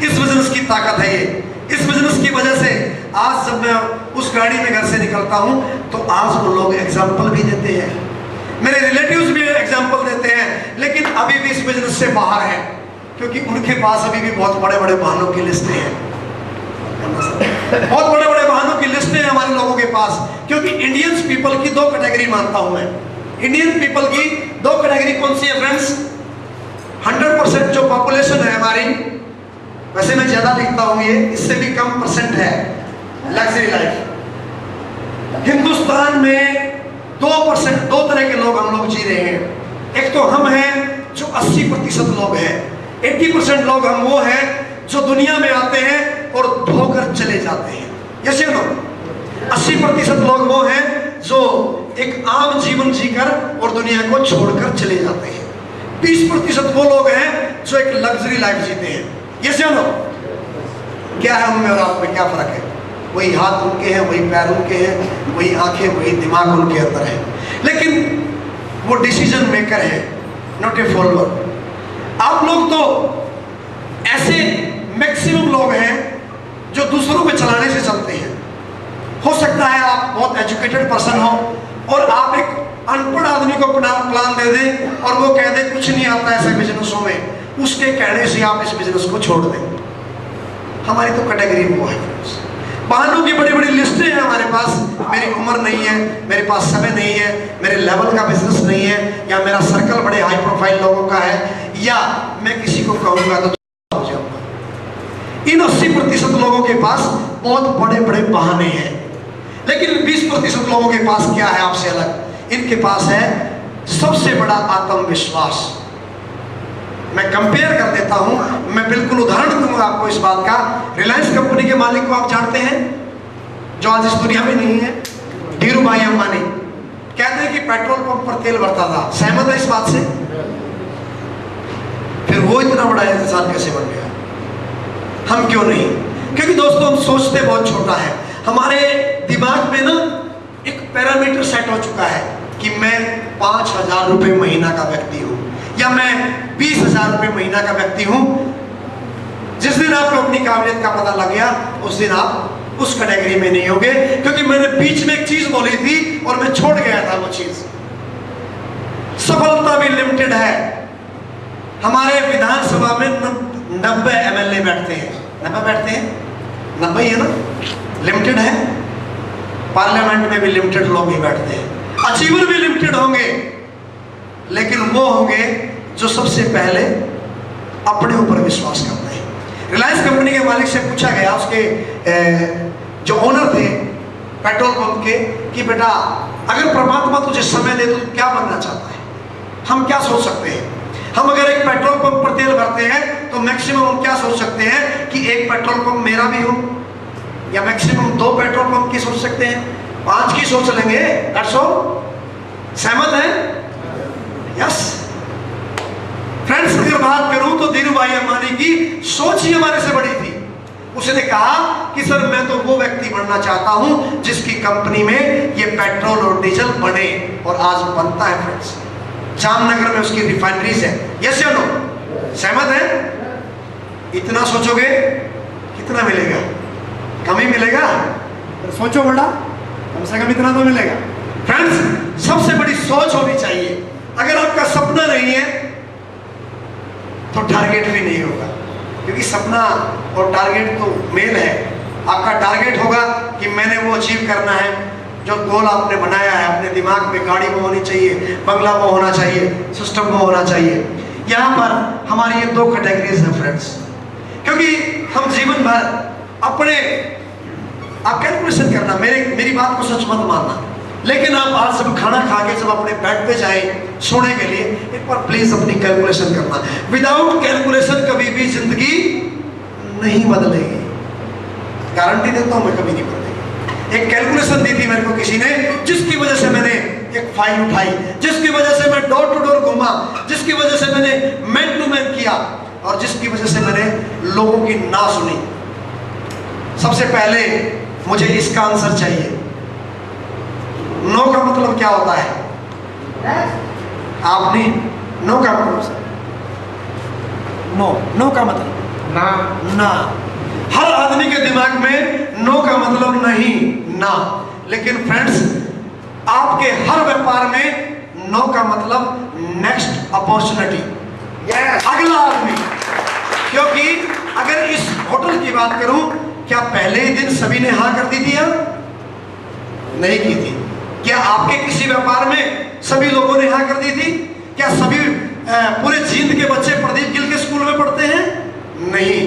इस बिजनेस की ताकत है ये। इस बिजनेस की वजह से आज जब मैं उस गाड़ी में घर से निकलता हूं, तो आज वो लोग एग्जाम्पल भी देते हैं, मेरे रिलेटिव्स भी एग्जाम्पल देते हैं, लेकिन अभी भी इस बिजनेस से बाहर है, क्योंकि उनके पास अभी भी बहुत बड़े बड़े वाहनों की लिस्टें हैं, बहुत बड़े बड़े वाहनों की लिस्टें हैं हमारे लोगों के पास। क्योंकि इंडियंस पीपल की 2 कैटेगरी मानता हूं मैं। इंडियन पीपल की 2 कैटेगरी कौन सी है फ्रेंड्स? 100% जो पॉपुलेशन है हमारी, वैसे मैं ज्यादा लिखता हूं, ये इससे भी कम परसेंट है, लग्जरी लाइफ। हिंदुस्तान में 2% 2 तरह के लोग हम लोग जी रहे हैं। एक तो हम हैं जो 80% लोग हैं, 80% लोग हम वो हैं जो दुनिया में आते हैं और धोकर चले जाते हैं। यस नो, 80% लोग वो हैं जो एक आम जीवन जीकर और दुनिया को छोड़कर चले जाते हैं। 20% वो लोग हैं जो एक लग्जरी लाइफ जीते हैं। यस नो, क्या है उनमें और आप में क्या फर्क है? वही हाथ उनके हैं, वही पैर उनके हैं, वही आंखें, वही दिमाग उनके अंदर है, लेकिन वो डिसीजन मेकर है, नॉट ए फॉलोअर। आप लोग तो ऐसे मैक्सिमम लोग हैं जो दूसरों पे चलाने से चलते हैं। हो सकता है आप बहुत एजुकेटेड पर्सन हो और आप एक अनपढ़ आदमी को अपना प्लान दे दें और वो कह दे कुछ नहीं आता ऐसे बिजनेसों में, उसके कहने से आप इस बिजनेस को छोड़ दें। हमारी तो कैटेगरी वो है। वाहनों की बड़ी बड़ी लिस्टें हैं हमारे पास, मेरी उम्र नहीं है, मेरे पास समय नहीं है, मेरे लेवल का बिजनेस नहीं है, या मेरा सर्कल बड़े हाई प्रोफाइल लोगों का है, या मैं किसी को कहूँगा तो हो जाऊंगा। इन 80% लोगों के पास बहुत बड़े बड़े बहाने हैं, लेकिन 20% इस लोगों के पास क्या है आपसे अलग? इनके पास है सबसे बड़ा आत्मविश्वास। मैं कंपेयर कर देता हूं, मैं बिल्कुल उदाहरण दूंगा आपको इस बात का। रिलायंस कंपनी के मालिक को आप जानते हैं, जो आज इस दुनिया में नहीं है, धीरू भाई अंबानी। कहते हैं कि पेट्रोल पंप पर तेल भरता था। सहमत है इस बात से? फिर वो इतना बड़ा इंसान कैसे बन गया? हम क्यों नहीं? क्योंकि दोस्तों हम सोचते बहुत छोटा है। हमारे दिमाग में ना एक पैरामीटर सेट हो चुका है कि मैं 5,000 रुपये महीना का व्यक्ति हूं, या मैं 20,000 रुपये महीना का व्यक्ति हूं। जिस दिन आपको अपनी काबिलियत का पता लग गया, उस दिन आप उस कैटेगरी में नहीं होंगे। क्योंकि मैंने बीच में एक चीज बोली थी और मैं छोड़ गया था वो चीज। सफलता भी लिमिटेड है। हमारे विधानसभा में 90 MLA बैठते हैं। 90 बैठते हैं, 90 ही है ना, लिमिटेड है। पार्लियामेंट में भी लिमिटेड लोग ही बैठते हैं। अचीवर भी लिमिटेड होंगे, लेकिन वो होंगे जो सबसे पहले अपने ऊपर विश्वास करते हैं। रिलायंस कंपनी के मालिक से पूछा गया, उसके जो ओनर थे पेट्रोल पंप के, कि बेटा अगर परमात्मा तुझे समय दे तो क्या बनना चाहता है? हम क्या सोच सकते हैं? हम अगर एक पेट्रोल पंप पर तेल भरते हैं तो मैक्सिमम हम क्या सोच सकते हैं कि एक पेट्रोल पंप मेरा भी हो, या मैक्सिमम 2 पेट्रोल पंप की सोच सकते हैं, 5 की सोच लेंगे। That's all. सहमत है? यस फ्रेंड्स, अगर बात करूं तो धीरू भाई अंबानी की सोच ही हमारे से बड़ी थी। उसने कहा कि सर मैं तो वो व्यक्ति बनना चाहता हूं जिसकी कंपनी में ये पेट्रोल और डीजल बने, और आज बनता है फ्रेंड्स। जामनगर में उसकी रिफाइनरीज है। यस या नो? सहमत है? इतना सोचोगे कितना मिलेगा? कम ही मिलेगा। सोचो बड़ा, कम से कम इतना तो मिलेगा। फ्रेंड्स, सबसे बड़ी सोच होनी चाहिए। अगर आपका सपना नहीं है तो टारगेट भी नहीं होगा, क्योंकि सपना और टारगेट तो मेल है। आपका टारगेट होगा कि मैंने वो अचीव करना है, जो गोल आपने बनाया है अपने दिमाग में। गाड़ी वो होनी चाहिए, बंगला वो होना चाहिए, सिस्टम वो होना चाहिए। यहाँ पर हमारी ये 2 कैटेगरीज हैं फ्रेंड्स, क्योंकि हम जीवन भर अपने, आप कैलकुलेशन करना, मेरी बात को सच मत मानना, लेकिन आप आज जब खाना खा के जब अपने बेड पे जाए सोने के लिए, एक बार प्लीज अपनी कैलकुलेशन करना। विदाउट कैलकुलेशन कभी भी जिंदगी नहीं बदलेगी, गारंटी देता हूं मैं, कभी नहीं बदलेगी। एक कैलकुलेशन दी थी मेरे को किसी ने, जिसकी वजह से मैंने एक फाइल उठाई, जिसकी वजह से मैं डोर टू डोर घूमा, जिसकी वजह से मैंने मैन टू मैन किया, और जिसकी वजह से मैंने लोगों की ना सुनी। सबसे पहले मुझे इसका आंसर चाहिए। नो का मतलब क्या होता है? आपने नो का मतलब, नो का मतलब ना। हर आदमी के दिमाग में नो का मतलब नहीं, ना। लेकिन फ्रेंड्स, आपके हर व्यापार में नो का मतलब नेक्स्ट अपॉर्चुनिटी, अगला आदमी। क्योंकि अगर इस होटल की बात करूं, क्या पहले ही दिन सभी ने हाँ कर दी थी या नहीं की थी? क्या आपके किसी व्यापार में सभी लोगों ने हाँ कर दी थी? क्या सभी पूरे जींद के बच्चे प्रदीप गिल के स्कूल में पढ़ते हैं? नहीं।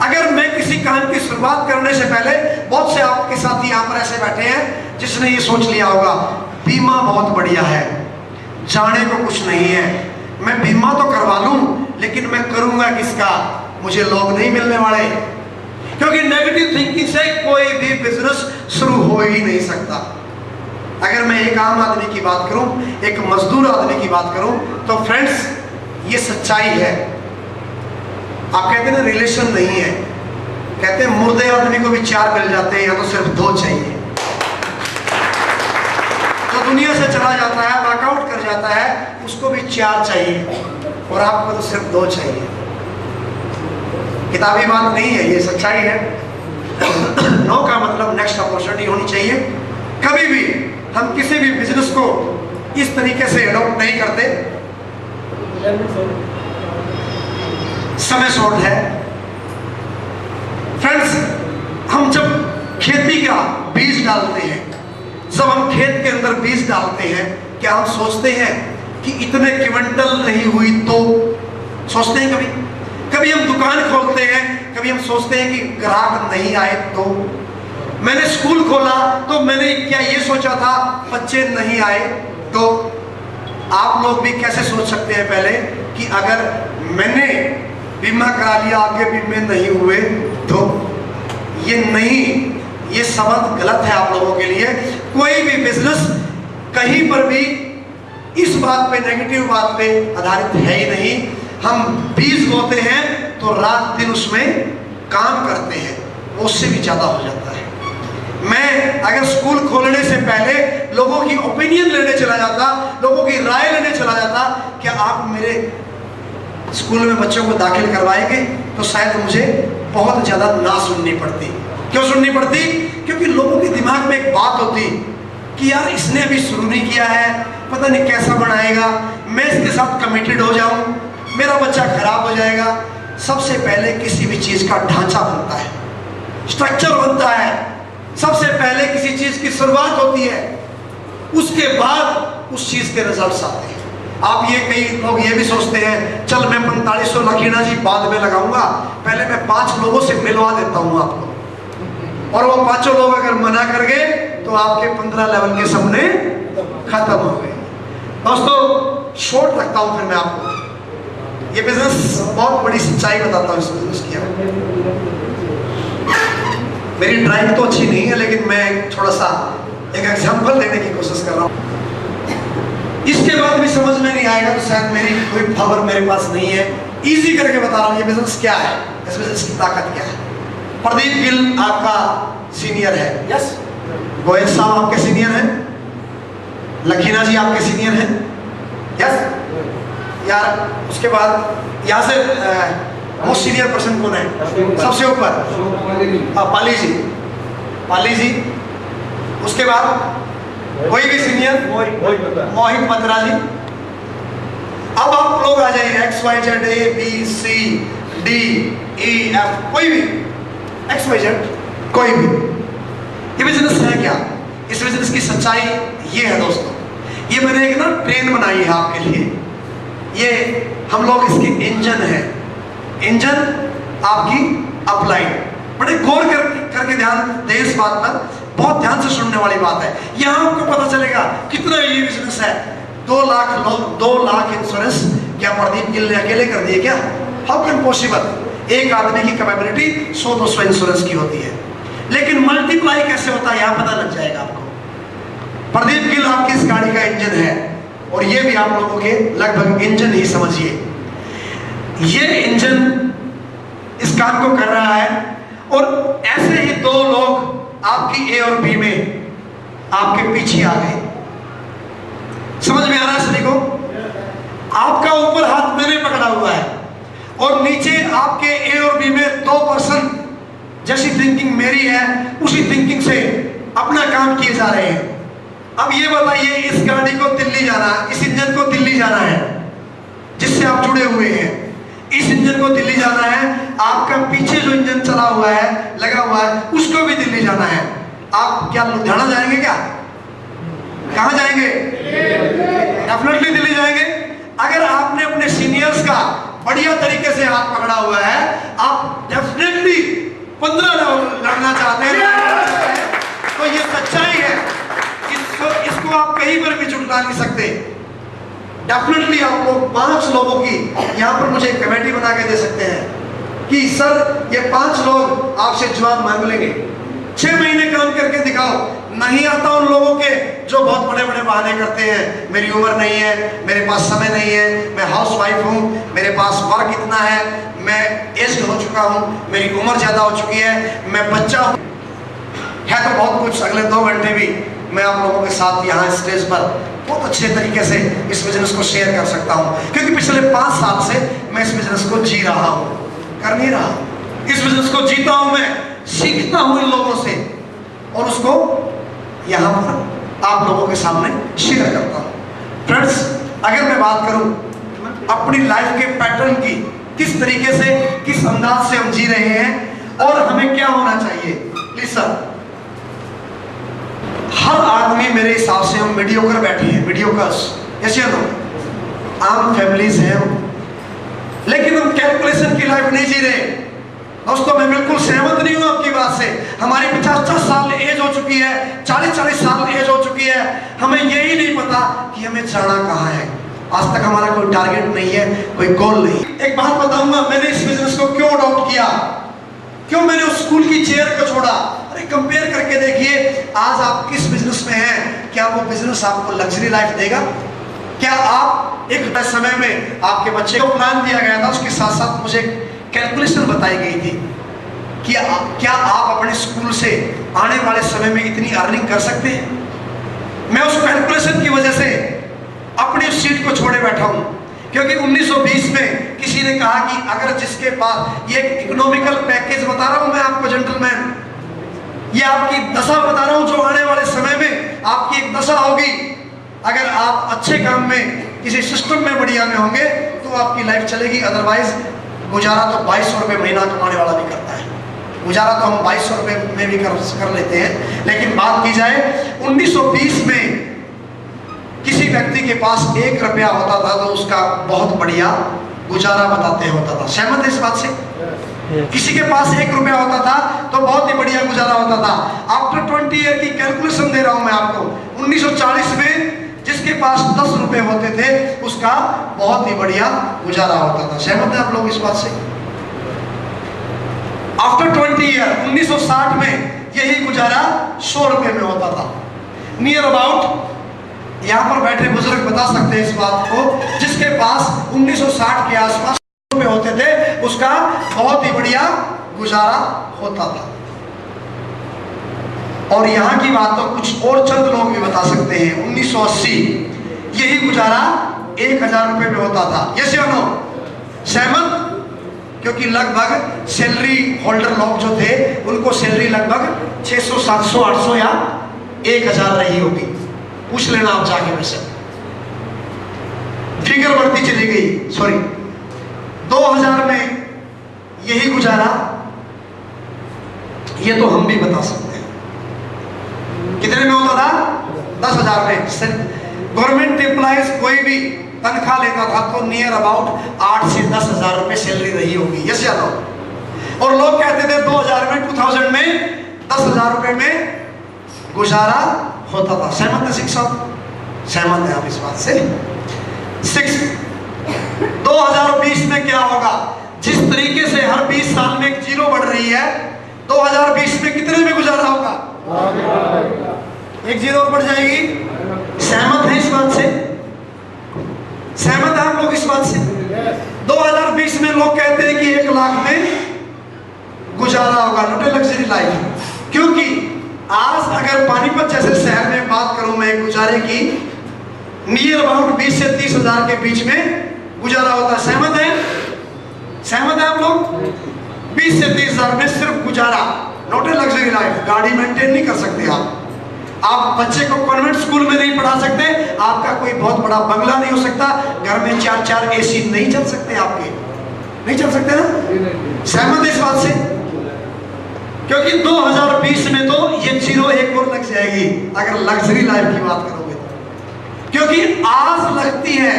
अगर मैं किसी काम की शुरुआत करने से पहले, बहुत से आपके साथी यहाँ पर ऐसे बैठे हैं जिसने ये सोच लिया होगा, बीमा बहुत बढ़िया है, जाने को कुछ नहीं है, मैं बीमा तो करवा लूं, लेकिन मैं करूंगा किसका? मुझे लोग नहीं मिलने वाले। क्योंकि नेगेटिव थिंकिंग से कोई भी बिजनेस शुरू हो ही नहीं सकता। अगर मैं एक आम आदमी की बात करूं, एक मजदूर आदमी की बात करूं, तो फ्रेंड्स ये सच्चाई है। आप कहते हैं ना रिलेशन नहीं है, कहते हैं मुर्दे आदमी को भी 4 मिल जाते हैं, या तो सिर्फ 2 चाहिए। जो दुनिया से चला जाता है, वॉकआउट कर जाता है, उसको भी 4 चाहिए, और आपको तो सिर्फ 2 चाहिए। किताबी बात नहीं है, ये सच्चाई है। नो का मतलब नेक्स्ट अपॉर्चुनिटी होनी चाहिए। कभी भी हम किसी भी बिजनेस को इस तरीके से अडॉप्ट नहीं करते। समय शॉर्ट है फ्रेंड्स। हम जब खेती का बीज डालते हैं, जब हम खेत के अंदर बीज डालते हैं, क्या हम सोचते हैं कि इतने क्विंटल नहीं हुई तो? सोचते हैं कभी? कभी हम दुकान खोलते हैं, कभी हम सोचते हैं कि ग्राहक नहीं आए तो? मैंने स्कूल खोला तो मैंने क्या ये सोचा था बच्चे नहीं आए, तो आप लोग भी कैसे सोच सकते हैं पहले कि अगर मैंने बीमा करा लिया आगे बीमे नहीं हुए तो ये नहीं, ये सबक गलत है आप लोगों के लिए। कोई भी बिजनेस कहीं पर भी इस बात पे, नेगेटिव बात पे आधारित है ही नहीं। हम बीज बोते हैं तो रात दिन उसमें काम करते हैं, वो उससे भी ज्यादा हो जाता है। मैं अगर स्कूल खोलने से पहले लोगों की ओपिनियन लेने चला जाता, लोगों की राय लेने चला जाता, क्या आप मेरे स्कूल में बच्चों को दाखिल करवाएंगे, तो शायद मुझे बहुत ज्यादा ना सुननी पड़ती। क्यों सुननी पड़ती? क्योंकि लोगों के दिमाग में एक बात होती कि यार इसने अभी शुरू नहीं किया है, पता नहीं कैसा बनाएगा, मैं इसके साथ कमिटेड हो जाऊं, मेरा बच्चा खराब हो जाएगा। सबसे पहले किसी भी चीज का ढांचा बनता है, स्ट्रक्चर बनता है, सबसे पहले किसी चीज की शुरुआत होती है, उसके बाद उस चीज के रिजल्ट्स आते हैं। आप ये, कई लोग ये भी सोचते हैं चल मैं 4500 लकीना जी बाद में लगाऊंगा, पहले मैं 5 लोगों से मिलवा देता हूं आपको, और वो 5 लोग अगर मना कर गए तो आपके 15 लेवल के सपने खत्म हो गए। दोस्तों शॉर्ट रखता हूं फिर मैं आपको, ये बिजनेस बहुत बड़ी सच्चाई बताता हूं इस बिजनेस की। मेरी ड्राइंग तो अच्छी नहीं है, लेकिन मैं थोड़ा सा एक एग्जांपल देने की कोशिश कर रहा हूं। इसके बाद भी समझ में नहीं आएगा तो शायद मेरी कोई पावर मेरे पास नहीं है। इजी करके बता रहा हूं ये बिजनेस क्या है, इस बिजनेस की ताकत क्या है। प्रदीप गिल आपका सीनियर है, यस। गोयल साहब आपके सीनियर हैं, लखीना जी आपके सीनियर हैं, यस। यार उसके बाद यहाँ से मोस्ट सीनियर पर्सन कौन है सबसे ऊपर? पाली जी, पाली जी। उसके बाद कोई भी सीनियर? मोहित बत्रा जी। अब आप लोग आ जाइए, XYZ ABC D E F, कोई भी XYZ, कोई भी। ये बिजनेस है क्या? इस बिजनेस की सच्चाई ये है दोस्तों, ये मैंने एक ना ट्रेन बनाई है आपके लिए, ये हम लोग इसके इंजन है, इंजन आपकी अपलाइन। बड़े गौर करके ध्यान दे इस बात पर, बहुत ध्यान से सुनने वाली बात है। यहाँ आपको पता चलेगा कितना ये बिजनेस है। 2 लाख इंश्योरेंस क्या प्रदीप गिल ने अकेले कर दिए क्या? How can possible? एक आदमी की कैपेबिलिटी 100-200 इंश्योरेंस की होती है, लेकिन मल्टीप्लाई कैसे होता है यहाँ पता लग जाएगा आपको। प्रदीप गिल आपकी इस गाड़ी का इंजन है, और ये भी आप लोगों के लगभग इंजन ही समझिए। ये इंजन इस काम को कर रहा है, और ऐसे ही 2 लोग आपकी A और B में आपके पीछे आ गए। समझ में आ रहा है सभी को? आपका ऊपर हाथ मैंने पकड़ा हुआ है, और नीचे आपके A और B में 2 पर्सन जैसी थिंकिंग मेरी है, उसी थिंकिंग से अपना काम किए जा रहे हैं। अब ये बताइए, इस गाड़ी को दिल्ली जाना है, इस इंजन को दिल्ली जाना है जिससे आप जुड़े हुए हैं, इस इंजन को दिल्ली जाना है। आपका पीछे जो इंजन चला हुआ है, लगा हुआ है, उसको भी दिल्ली जाना है। आप क्या लुधियाना जाएंगे? क्या कहां जाएंगे? डेफिनेटली दिल्ली जाएंगे। अगर आपने अपने सीनियर्स का बढ़िया तरीके से हाथ पकड़ा हुआ है, आप डेफिनेटली 15 लड़ना चाहते हैं, तो ये सच्चाई है। इसको आप कहीं पर भी झुटला नहीं सकते। डेफिनेटली आप लोग 5 लोगों की यहाँ पर मुझे कमेटी बना के दे सकते हैं कि सर ये 5 लोग आपसे जवाब मांग लेंगे, 6 महीने काम करके दिखाओ। नहीं आता उन लोगों के जो बहुत बड़े बड़े बहाने करते हैं, मेरी उम्र नहीं है, मेरे पास समय नहीं है, मैं हाउस वाइफ हूँ, मेरे पास वर्क इतना है, मैं एज्ड हो चुका हूँ, मेरी उम्र ज्यादा हो चुकी है, मैं बच्चा हूँ। है तो बहुत कुछ, अगले 2 घंटे भी मैं आप लोगों के साथ यहाँ स्टेज पर बहुत अच्छे तरीके से इस बिजनेस को शेयर कर सकता हूँ, क्योंकि पिछले 5 साल से मैं इस बिजनेस को जी रहा हूँ, कर नहीं रहा, इस बिजनेस को जीता हूँ, मैं सीखता हूँ इन लोगों से, और उसको यहाँ पर आप लोगों के सामने शेयर करता हूँ। फ्रेंड्स, अगर मैं बात करूँ अपनी लाइफ के पैटर्न की, किस तरीके से, किस अंदाज से हम जी रहे हैं और हमें क्या होना चाहिए, प्लीज सर। हर आदमी मेरे हिसाब से, हम मीडियोकर बैठे हैं, मीडियोकर्स, ऐसे तो आम फैमिलीज हैं, लेकिन हम कैलकुलेशन की लाइफ नहीं जी रहे। दोस्तों मैं बिल्कुल सहमत नहीं हूं आपकी बात से। हमारी 50-50 साल एज हो चुकी है, 40-40 साल एज हो चुकी है, हमें यही नहीं पता कि हमें जाना कहाँ है। आज तक हमारा कोई टारगेट नहीं है, कोई गोल नहीं। एक बात बताऊंगा, मैंने इस बिजनेस को क्यों अडॉप्ट किया, क्यों मैंने उस स्कूल की चेयर को छोड़ा। अरे कंपेयर करके देखिए, आज आप किस बिजनेस में हैं, क्या वो बिजनेस आपको लग्जरी लाइफ देगा? क्या आप एक समय में आपके बच्चे को प्लान दिया गया था, उसके साथ साथ मुझे कैलकुलेशन बताई गई थी कि क्या आप अपने स्कूल से आने वाले समय में इतनी अर्निंग कर सकते हैं। मैं उस कैलकुलेशन की वजह से अपनी उस सीट को छोड़े बैठा हूं, क्योंकि 1920 में किसी ने कहा कि अगर जिसके पास, ये इकोनॉमिकल पैकेज बता रहा हूं मैं आपको जेंटलमैन, ये आपकी दशा बता रहा हूं जो आने वाले समय में आपकी एक दशा होगी। अगर आप अच्छे काम में, किसी सिस्टम में बढ़िया में होंगे तो आपकी लाइफ चलेगी, अदरवाइज गुजारा तो 2200 रुपये महीना कमाने वाला भी करता है। गुजारा तो हम 2200 रुपये में भी कर लेते हैं। लेकिन बात की जाए 1920 में किसी व्यक्ति के पास 1 रुपया होता था तो उसका बहुत बढ़िया गुजारा बताते होता था। सहमत है इस बात से? किसी के पास 1 रुपया होता था तो बहुत ही बढ़िया गुजारा होता था। आफ्टर 20 ईयर की कैलकुलेशन दे रहा हूं मैं आपको, 1940 में जिसके पास 10 रुपए होते थे उसका बहुत ही बढ़िया गुजारा होता था। सहमत है आप लोग इस बात से? आफ्टर 20 ईयर 1960 में यही गुजारा 100 रुपए में होता था। नियर अबाउट, यहां पर बैठे बुजुर्ग बता सकते हैं इस बात को, जिसके पास 1960 के आसपास रुपए होते थे उसका बहुत ही बढ़िया गुजारा होता था। और यहां की बात तो कुछ और चंद लोग भी बता सकते हैं। 1980 यही गुजारा 1000 रुपए में होता था। यस या नो? सहमत? क्योंकि लगभग सैलरी होल्डर लोग जो थे उनको सैलरी लगभग 600, 700, 800 या 1000 रही होगी। पूछ लेना आप जाके वैसे, फिगर बढ़ती चली गई। सॉरी, 2000 में यही गुजारा, ये तो हम भी बता सकते हैं। कितने में होता था? 10,000 में। गवर्नमेंट एम्प्लॉइज कोई भी तनख्वाह लेता था तो नियर अबाउट 8 से 10,000 रुपए सैलरी रही होगी। यस या नो? और लोग कहते थे 2000 में, 2000 में 10,000 रुपए में गुजारा होता था। सहमत है शिक्षक? सहमत है आप इस बात से? 2020 में क्या होगा? जिस तरीके से हर 20 साल में एक जीरो बढ़ रही है, 2020 में कितने में गुजारा होगा? एक जीरो और बढ़ जाएगी। सहमत है इस बात से? सहमत है आप लोग इस बात से? 2020 में लोग कहते हैं कि 1 लाख में गुजारा होगा, नॉट ए लग्जरी लाइफ। क्योंकि आज अगर पानीपत जैसे शहर में बात करूं मैं गुजारे की, नियर अबाउट 20 से 30,000 के बीच में गुजारा होता है। सहमत है? सहमत है आप लोग? 20 से 30,000 में सिर्फ गुजारा, नॉट ए लग्जरी लाइफ। गाड़ी मेंटेन नहीं कर सकते आप बच्चे को कॉन्वेंट स्कूल में नहीं पढ़ा सकते, आपका कोई बहुत बड़ा बंगला नहीं हो सकता, घर में 4-4 एसी नहीं चल सकते, आपके नहीं चल सकते ना? सहमत है इस बात से? क्योंकि 2020 में तो ये जीरो एक और लग जाएगी अगर लग्जरी लाइफ की बात करोगे तो। क्योंकि आज लगती है,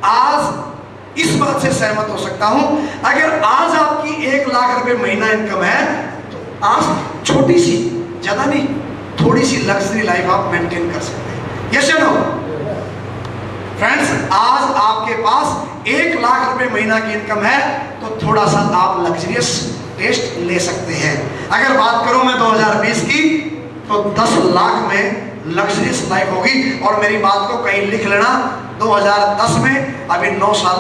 आज इस बात से सहमत हो सकता हूं, अगर आज आपकी 1 लाख रुपए महीना इनकम है तो आज छोटी सी, ज्यादा नहीं, थोड़ी सी लग्जरी लाइफ आप मेंटेन कर सकते हैं। यस या नो? फ्रेंड्स, आज आपके पास 1 लाख रुपए महीना की इनकम है तो थोड़ा सा आप लग्जरियस टेस्ट ले सकते हैं। अगर बात करूं मैं 2020 की तो 10 लाख में लग्जरियस लाइफ होगी। और मेरी बात को कहीं लिख लेना, 2010 में अभी 9 साल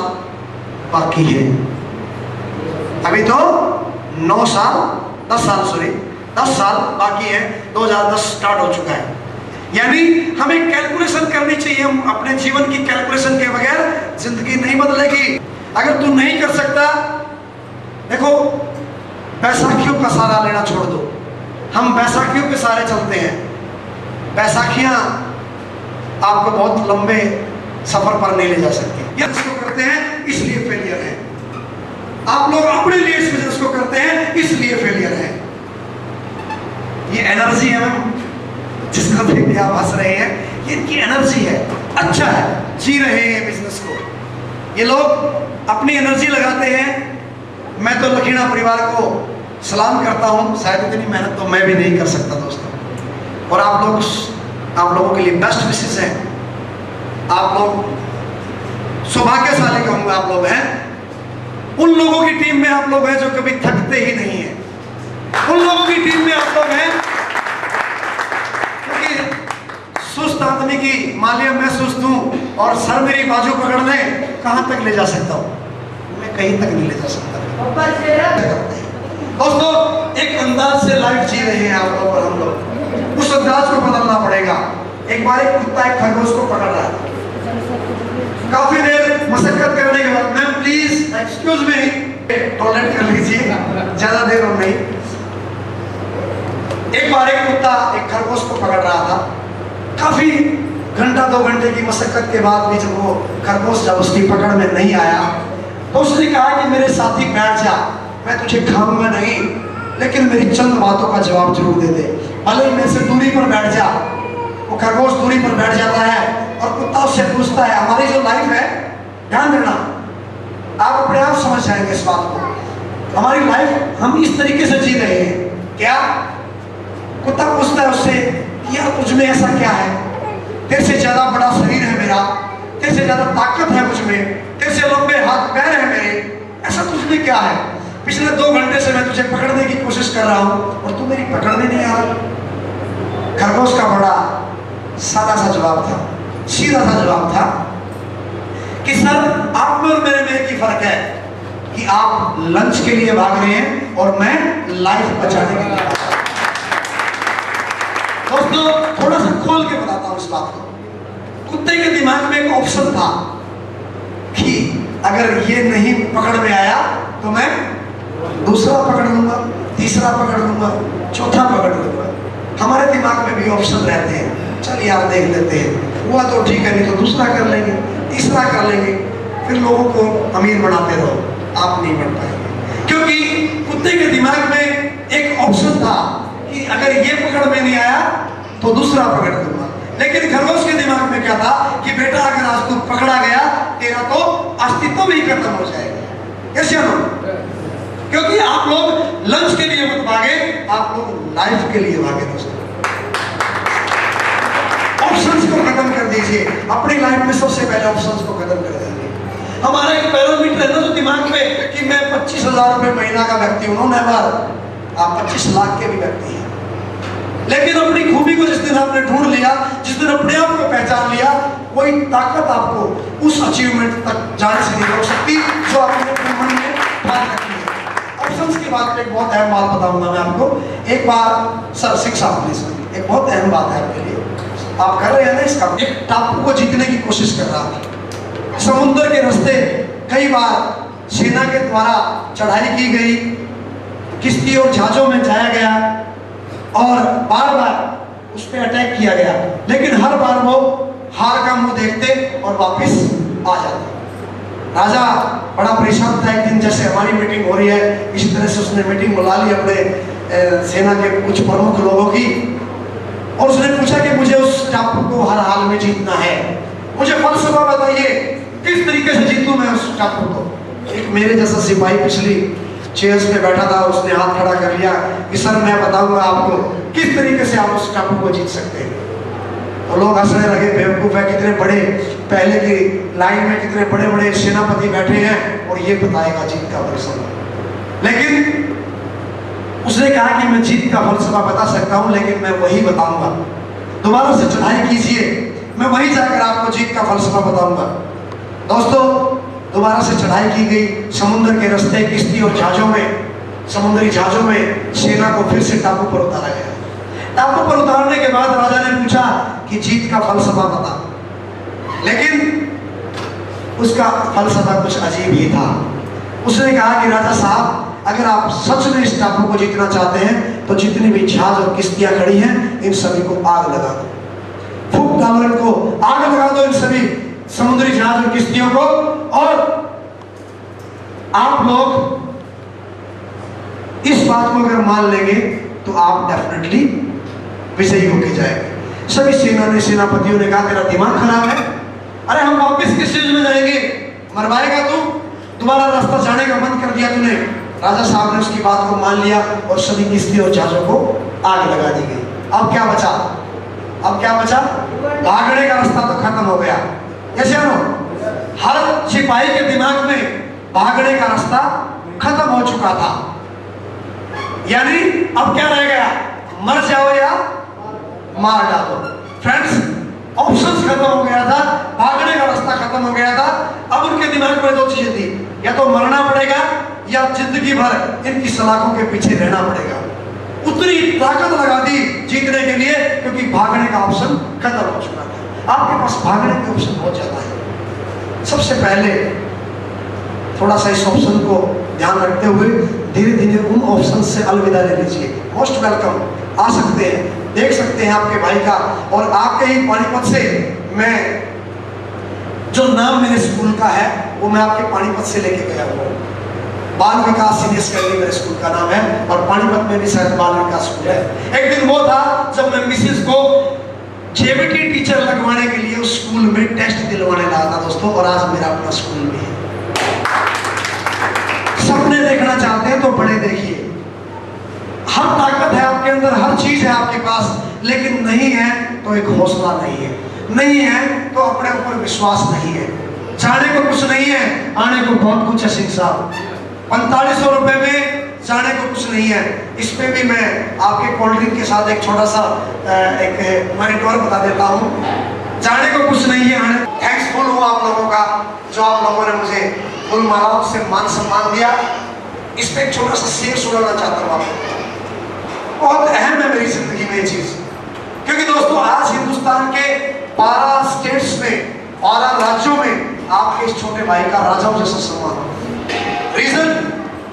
बाकी है। अभी तो 9 साल, 10 साल, सॉरी 10 साल बाकी है। 2010 स्टार्ट हो चुका है। यानी हमें कैलकुलेशन करनी चाहिए। हम अपने जीवन की कैलकुलेशन के बगैर जिंदगी नहीं बदलेगी। अगर तू नहीं कर सकता, देखो बैसाखियों का सहारा लेना छोड़ दो। हम बैसाखियों के सहारे चलते हैं। बैसाखियां आपको बहुत लंबे सफर पर नहीं ले जा सकती। ये इसको करते हैं इसलिए फेलियर है। आप लोग अपने लिए इस बिजनेस को करते हैं इसलिए फेलियर है। ये एनर्जी है मैम, जिसको देख के आप हंस रहे हैं, ये इनकी एनर्जी है। अच्छा है, जी रहे हैं बिजनेस को। ये लोग अपनी एनर्जी लगाते हैं मैं तो लकीना परिवार को सलाम करता हूँ, शायद इतनी मेहनत तो मैं भी नहीं कर सकता दोस्तों। और आप लोगों के लिए बेस्ट विशेष हैं। आप लोग सौभाग्यशाली कहूँगा आप लोग हैं। उन लोगों की टीम में आप लोग हैं जो कभी थकते ही नहीं हैं। उन लोगों की टीम में आप लोग हैं क्योंकि सुस्त आदमी की मालिया मैं सुस्त हूँ और सर मेरी बाजू पकड़ने कहाँ तक ले जा सकता हूँ, मैं कहीं तक नहीं ले जा सकता। दोस्तों एक अंदाज से लाइफ जी रहे हैं आप लोग और हम लोग, उस अंदाज को बदलना पड़ेगा। एक बार एक कुत्ता एक खरगोश को पकड़ रहा है, काफी देर मशक्कत करने के बाद, ma'am please excuse me, toilet कर लीजिए, ज्यादा देर और नहीं। एक बार एक कुत्ता एक खरगोश को पकड़ रहा था। काफी घंटा 2 घंटे की मशक्कत के बाद भी जब वो खरगोश जब उसकी पकड़ में नहीं आया तो उसने कहा कि मेरे साथी बैठ जा, मैं तुझे खाऊंगा नहीं लेकिन मेरी चंद बातों का जवाब जरूर दे दे, भले ही मेरे से दूरी पर बैठ जा। वो खरगोश दूरी पर बैठ जाता है और कुत्ता उससे पूछता है, हमारी जो लाइफ है, ध्यान देना, आप अपने आप समझ जाएंगे इस बात को, हमारी लाइफ हम इस तरीके से जी रहे हैं क्या? कुत्ता पूछता है उससे, यार तुझ में ऐसा क्या है, तेरे से ज्यादा बड़ा शरीर है मेरा, तेरे से ज्यादा ताकत है मुझ में, तेरे से लंबे हाथ पैर है मेरे, ऐसा तुझ में क्या है? पिछले 2 घंटे से मैं तुझे पकड़ने की कोशिश कर रहा हूं और तू मेरी पकड़ने नहीं आ रहा। खरगोश का बड़ा सादा सा जवाब था, सीधा सा जवाब था कि सर आप में और मेरे में एक ही फर्क है कि आप लंच के लिए भाग रहे हैं और मैं लाइफ बचाने के लिए भाग रहा हूं। दोस्तों थोड़ा सा खोल के बताता हूं इस बात को। कुत्ते के दिमाग में एक ऑप्शन था कि अगर ये नहीं पकड़ में आया तो मैं दूसरा पकड़ लूंगा, तीसरा पकड़ लूंगा, चौथा पकड़ लूंगा। हमारे दिमाग में भी ऑप्शन रहते हैं, चल यार देख लेते हैं, हुआ तो ठीक है, नहीं तो दूसरा कर लेंगे, तीसरा कर लेंगे, फिर लोगों को अमीर बनाते रहो, आप नहीं बन पाएंगे। क्योंकि कुत्ते के दिमाग में एक ऑप्शन था कि अगर ये पकड़ में नहीं आया तो दूसरा पकड़ लूंगा। लेकिन खरगोश के दिमाग में क्या था कि बेटा अगर आज तू पकड़ा गया तेरा तो अस्तित्व भी खत्म हो जाएगा। कैसे नो? क्योंकि आप लोग लंच के लिए मत भागे, आप लोग लाइफ के लिए भागे। दोस्तों ऑप्शंस को खत्म कर दीजिए, अपनी लाइफ में सबसे पहले ऑप्शंस को खत्म कर दीजिए। हमारा एक पैरामीटर है ना जो दिमाग में कि मैं 25,000 रुपए महीना का व्यक्ति हूं, आप 25 लाख के भी व्यक्ति हैं। लेकिन अपनी खूबी को जिस दिन आपने ढूंढ लिया, जिस दिन अपने आप को पहचान लिया, कोई ताकत आपको उस अचीवमेंट तक जाने से नहीं रोक सकती जो आपने अपने मन में ठान रखी है। ऑप्शंस की बात में एक बहुत अहम बात बताऊंगा मैं आपको। एक बार सर शिक्षा प्लीज, एक बहुत अहम बात है आपके लिए, आप कर रहे हैं ना इसका। एक टापू को जीतने की कोशिश कर रहा था, समुद्र के रास्ते कई बार सेना के द्वारा चढ़ाई की गई, किश्ती और जहाजों में जाया गया और बार बार उस पर अटैक किया गया, लेकिन हर बार वो हार का मुंह देखते और वापस आ जाते। राजा बड़ा परेशान था। एक दिन जैसे हमारी मीटिंग हो रही है इसी तरह से उसने मीटिंग बुला ली अपने सेना के कुछ प्रमुख लोगों की और उसने पूछा कि मुझे उस टापू को हर हाल में जीतना है, मुझे फलसफा बताइए किस तरीके से जीतूं मैं उस टापू को। एक मेरे जैसा सिपाही पिछली चेयर्स पे बैठा था, उसने हाथ खड़ा कर लिया कि सर मैं बताऊंगा आपको किस तरीके से आप उस टापू को जीत सकते हैं। और लोग हंसने लगे, बेवकूफ है, कितने बड़े पहले की लाइन में कितने बड़े बड़े सेनापति बैठे हैं और ये बताएगा जीत का फलसफा। लेकिन उसने कहा कि मैं जीत का फलसफा बता सकता हूं, लेकिन मैं वही बताऊंगा, दोबारा से चढ़ाई कीजिए, मैं वही जाकर आपको जीत का फलसफा बताऊंगा। दोस्तों दोबारा से चढ़ाई की गई, समुद्र के रास्ते किश्ती और जहाजों में, समुद्री जहाजों में सेना को फिर से टापू पर उतारा गया। टापू पर उतारने के बाद राजा ने पूछा कि जीत का फलसफा बता, लेकिन उसका फलसफा कुछ अजीब ही था। उसने कहा कि राजा साहब अगर आप सच में इस टापू को जीतना चाहते हैं तो जितनी भी जहाज और किश्तियां खड़ी हैं इन सभी को आग लगा दो, फूंक डालो इनको, आग लगा दो इन सभी समुद्री जहाज और किश्तियों को, और आप लोग इस बात को अगर मान लेंगे तो आप डेफिनेटली विजयी होके जाएंगे। सभी सेनापतियों ने कहा तेरा दिमाग खराब है, अरे हम वापस किस चीज में जाएंगे, मरवाएगा तू, दोबारा रास्ता जाने का मन कर दिया तूने, राजा साहब ने उसकी बात को मान लिया और सभी किश्ती और जहाजों को आग लगा दी गई। अब क्या बचा? अब क्या बचा? भागने का रास्ता तो खत्म हो गया। जैसे हर सिपाही के दिमाग में भागने का रास्ता खत्म हो चुका था। यानी अब क्या रह गया? मर जाओ या मार डालो। फ्रेंड्स, ऑप्शंस खत्म हो गया था, भागने का रास्ता खत्म हो गया था। अब उनके दिमाग में दो चीजें थी, या तो मरना पड़ेगा या जिंदगी भर इनकी सलाखों के पीछे रहना पड़ेगा। उतनी ताकत लगा दी जीतने के लिए, क्योंकि भागने का ऑप्शन खत्म हो चुका था। आपके पास भागने के ऑप्शन बहुत ज्यादा है। सबसे पहले थोड़ा सा इस ऑप्शन को ध्यान रखते हुए धीरे धीरे उन ऑप्शन से अलविदा ले लीजिए। मोस्ट वेलकम, आ सकते हैं, देख सकते हैं आपके भाई का। और आपके ही पानीपत से मैं जो नाम मेरे स्कूल का है वो मैं आपके पानीपत से लेके गया हूँ। बाल विकास सीनियर सेकेंडरी मेरे स्कूल का नाम है, और पानीपत में भी शायद बाल विकास स्कूल है। एक दिन वो था जब मैं मिसेस को जेबीटी टीचर लगवाने के लिए उस स्कूल में टेस्ट दिलवाने लगा था दोस्तों, और आज मेरा अपना स्कूल भी है। सपने देखना चाहते हैं तो बड़े देखिए। हर ताकत है आपके अंदर, हर चीज है आपके पास, लेकिन नहीं है तो एक हौसला नहीं है, नहीं है तो अपने ऊपर विश्वास नहीं है। जाने को कुछ नहीं है, आने को बहुत कुछ है। सिंह साहब, 4500 रुपए में जाने को कुछ नहीं है। इस पे भी मैं आपके कोल्ड ड्रिंक के साथ एक छोटा सा एक पॉइंट और बता देता हूँ। जाने को कुछ नहीं है, आने थैंक्सफुल हूँ आप लोगों का, जो आप लोगों ने मुझे फूल मालाओं से मान सम्मान दिया। इस पे एक छोटा सा शेर सुनाना चाहता हूँ आपको। बहुत अहम है मेरी जिंदगी में ये चीज, क्योंकि दोस्तों आज हिंदुस्तान के 12 स्टेट्स में, 12 राज्यों में आपके इस छोटे भाई का राजाओं जैसा सम्मान हो। रीजन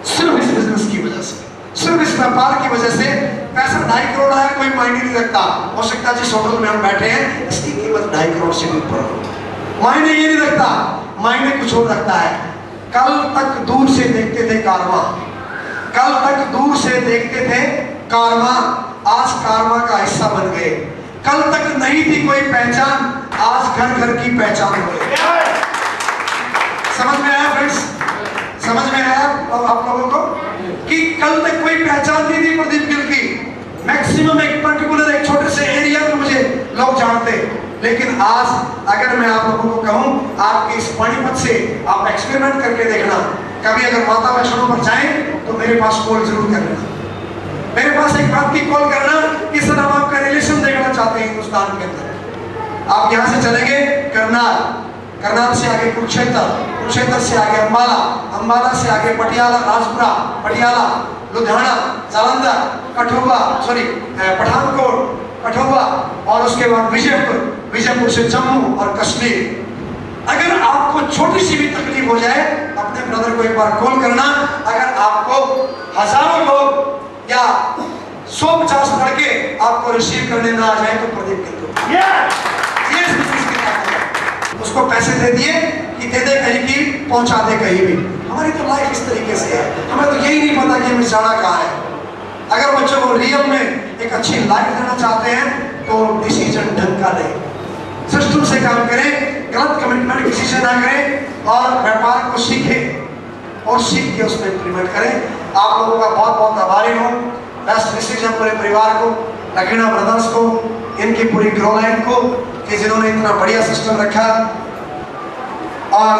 सिर्फ इस बिजनेस की वजह से, सिर्फ इस व्यापार की वजह से। पैसा 2.5 करोड़ है, कोई मायने नहीं रखता। हो सकता है जिस होटल में हम बैठे हैं इसकी कीमत 2.5 करोड़ से भी ऊपर हो, मायने ये नहीं रखता। मायने कुछ और रखता है। कल तक दूर से देखते थे कारवां, कल तक दूर से देखते थे कारवां, आज कारवां का हिस्सा बन गए। कल तक नहीं थी कोई पहचान, आज घर घर की पहचान हो गई। समझ में आया फ्रेंड्स? समझ में आया आप लोगों को कि कल तक कोई पहचान नहीं थी प्रदीप गिल की। मैक्सिमम एक पर्टिकुलर एक छोटे से एरिया में मुझे लोग जानते, लेकिन आज अगर मैं आप लोगों को कहूं, आपके इस पानीपत से आप एक्सपेरिमेंट करके देखना। कभी अगर माता वैष्णो पर जाएं तो मेरे पास कॉल जरूर कर लेना, मेरे पास एक बात की कॉल करना कि सर हम आपका रिलेशन देखना चाहते हैं हिंदुस्तान के अंदर। आप यहाँ से चलेंगे करनाल, करनाल से आगे कुरुक्षेत्र, कुरुक्षेत्र से आगे अंबाला, अंबाला से आगे पटियाला, राजपुरा, पटियाला, लुधियाना, जालंधर, कठुआ, सॉरी पठानकोट, कठुआ, और उसके बाद विजयपुर, विजयपुर से जम्मू और कश्मीर। अगर आपको छोटी सी भी तकलीफ हो जाए, अपने ब्रदर को एक बार कॉल करना। अगर आपको हजारों लोग या 150 लड़के आपको रिसीव करने ना आ जाए तो प्रदीप गिल को ये उसको पैसे दे दिए कि दे दे कहीं की, पहुंचा दे कहीं भी। हमारी तो लाइफ इस तरीके से है, हमें तो यही नहीं पता कि हमें जाना कहाँ है। अगर बच्चों को रियल में एक अच्छी लाइफ देना चाहते हैं तो डिसीजन ढंग का लें, सिस्टम से काम करें, गलत कमिटमेंट किसी से ना करें, और व्यापार को सीखें और सीख के उसमें इम्प्लीमेंट करें। आप लोगों का बहुत बहुत आभारी हूँ। बेस्ट विशेष है पूरे परिवार को, लकीना ब्रदर्स को, इनकी पूरी ग्रो लाइन को, कि जिन्होंने इतना बढ़िया सिस्टम रखा। और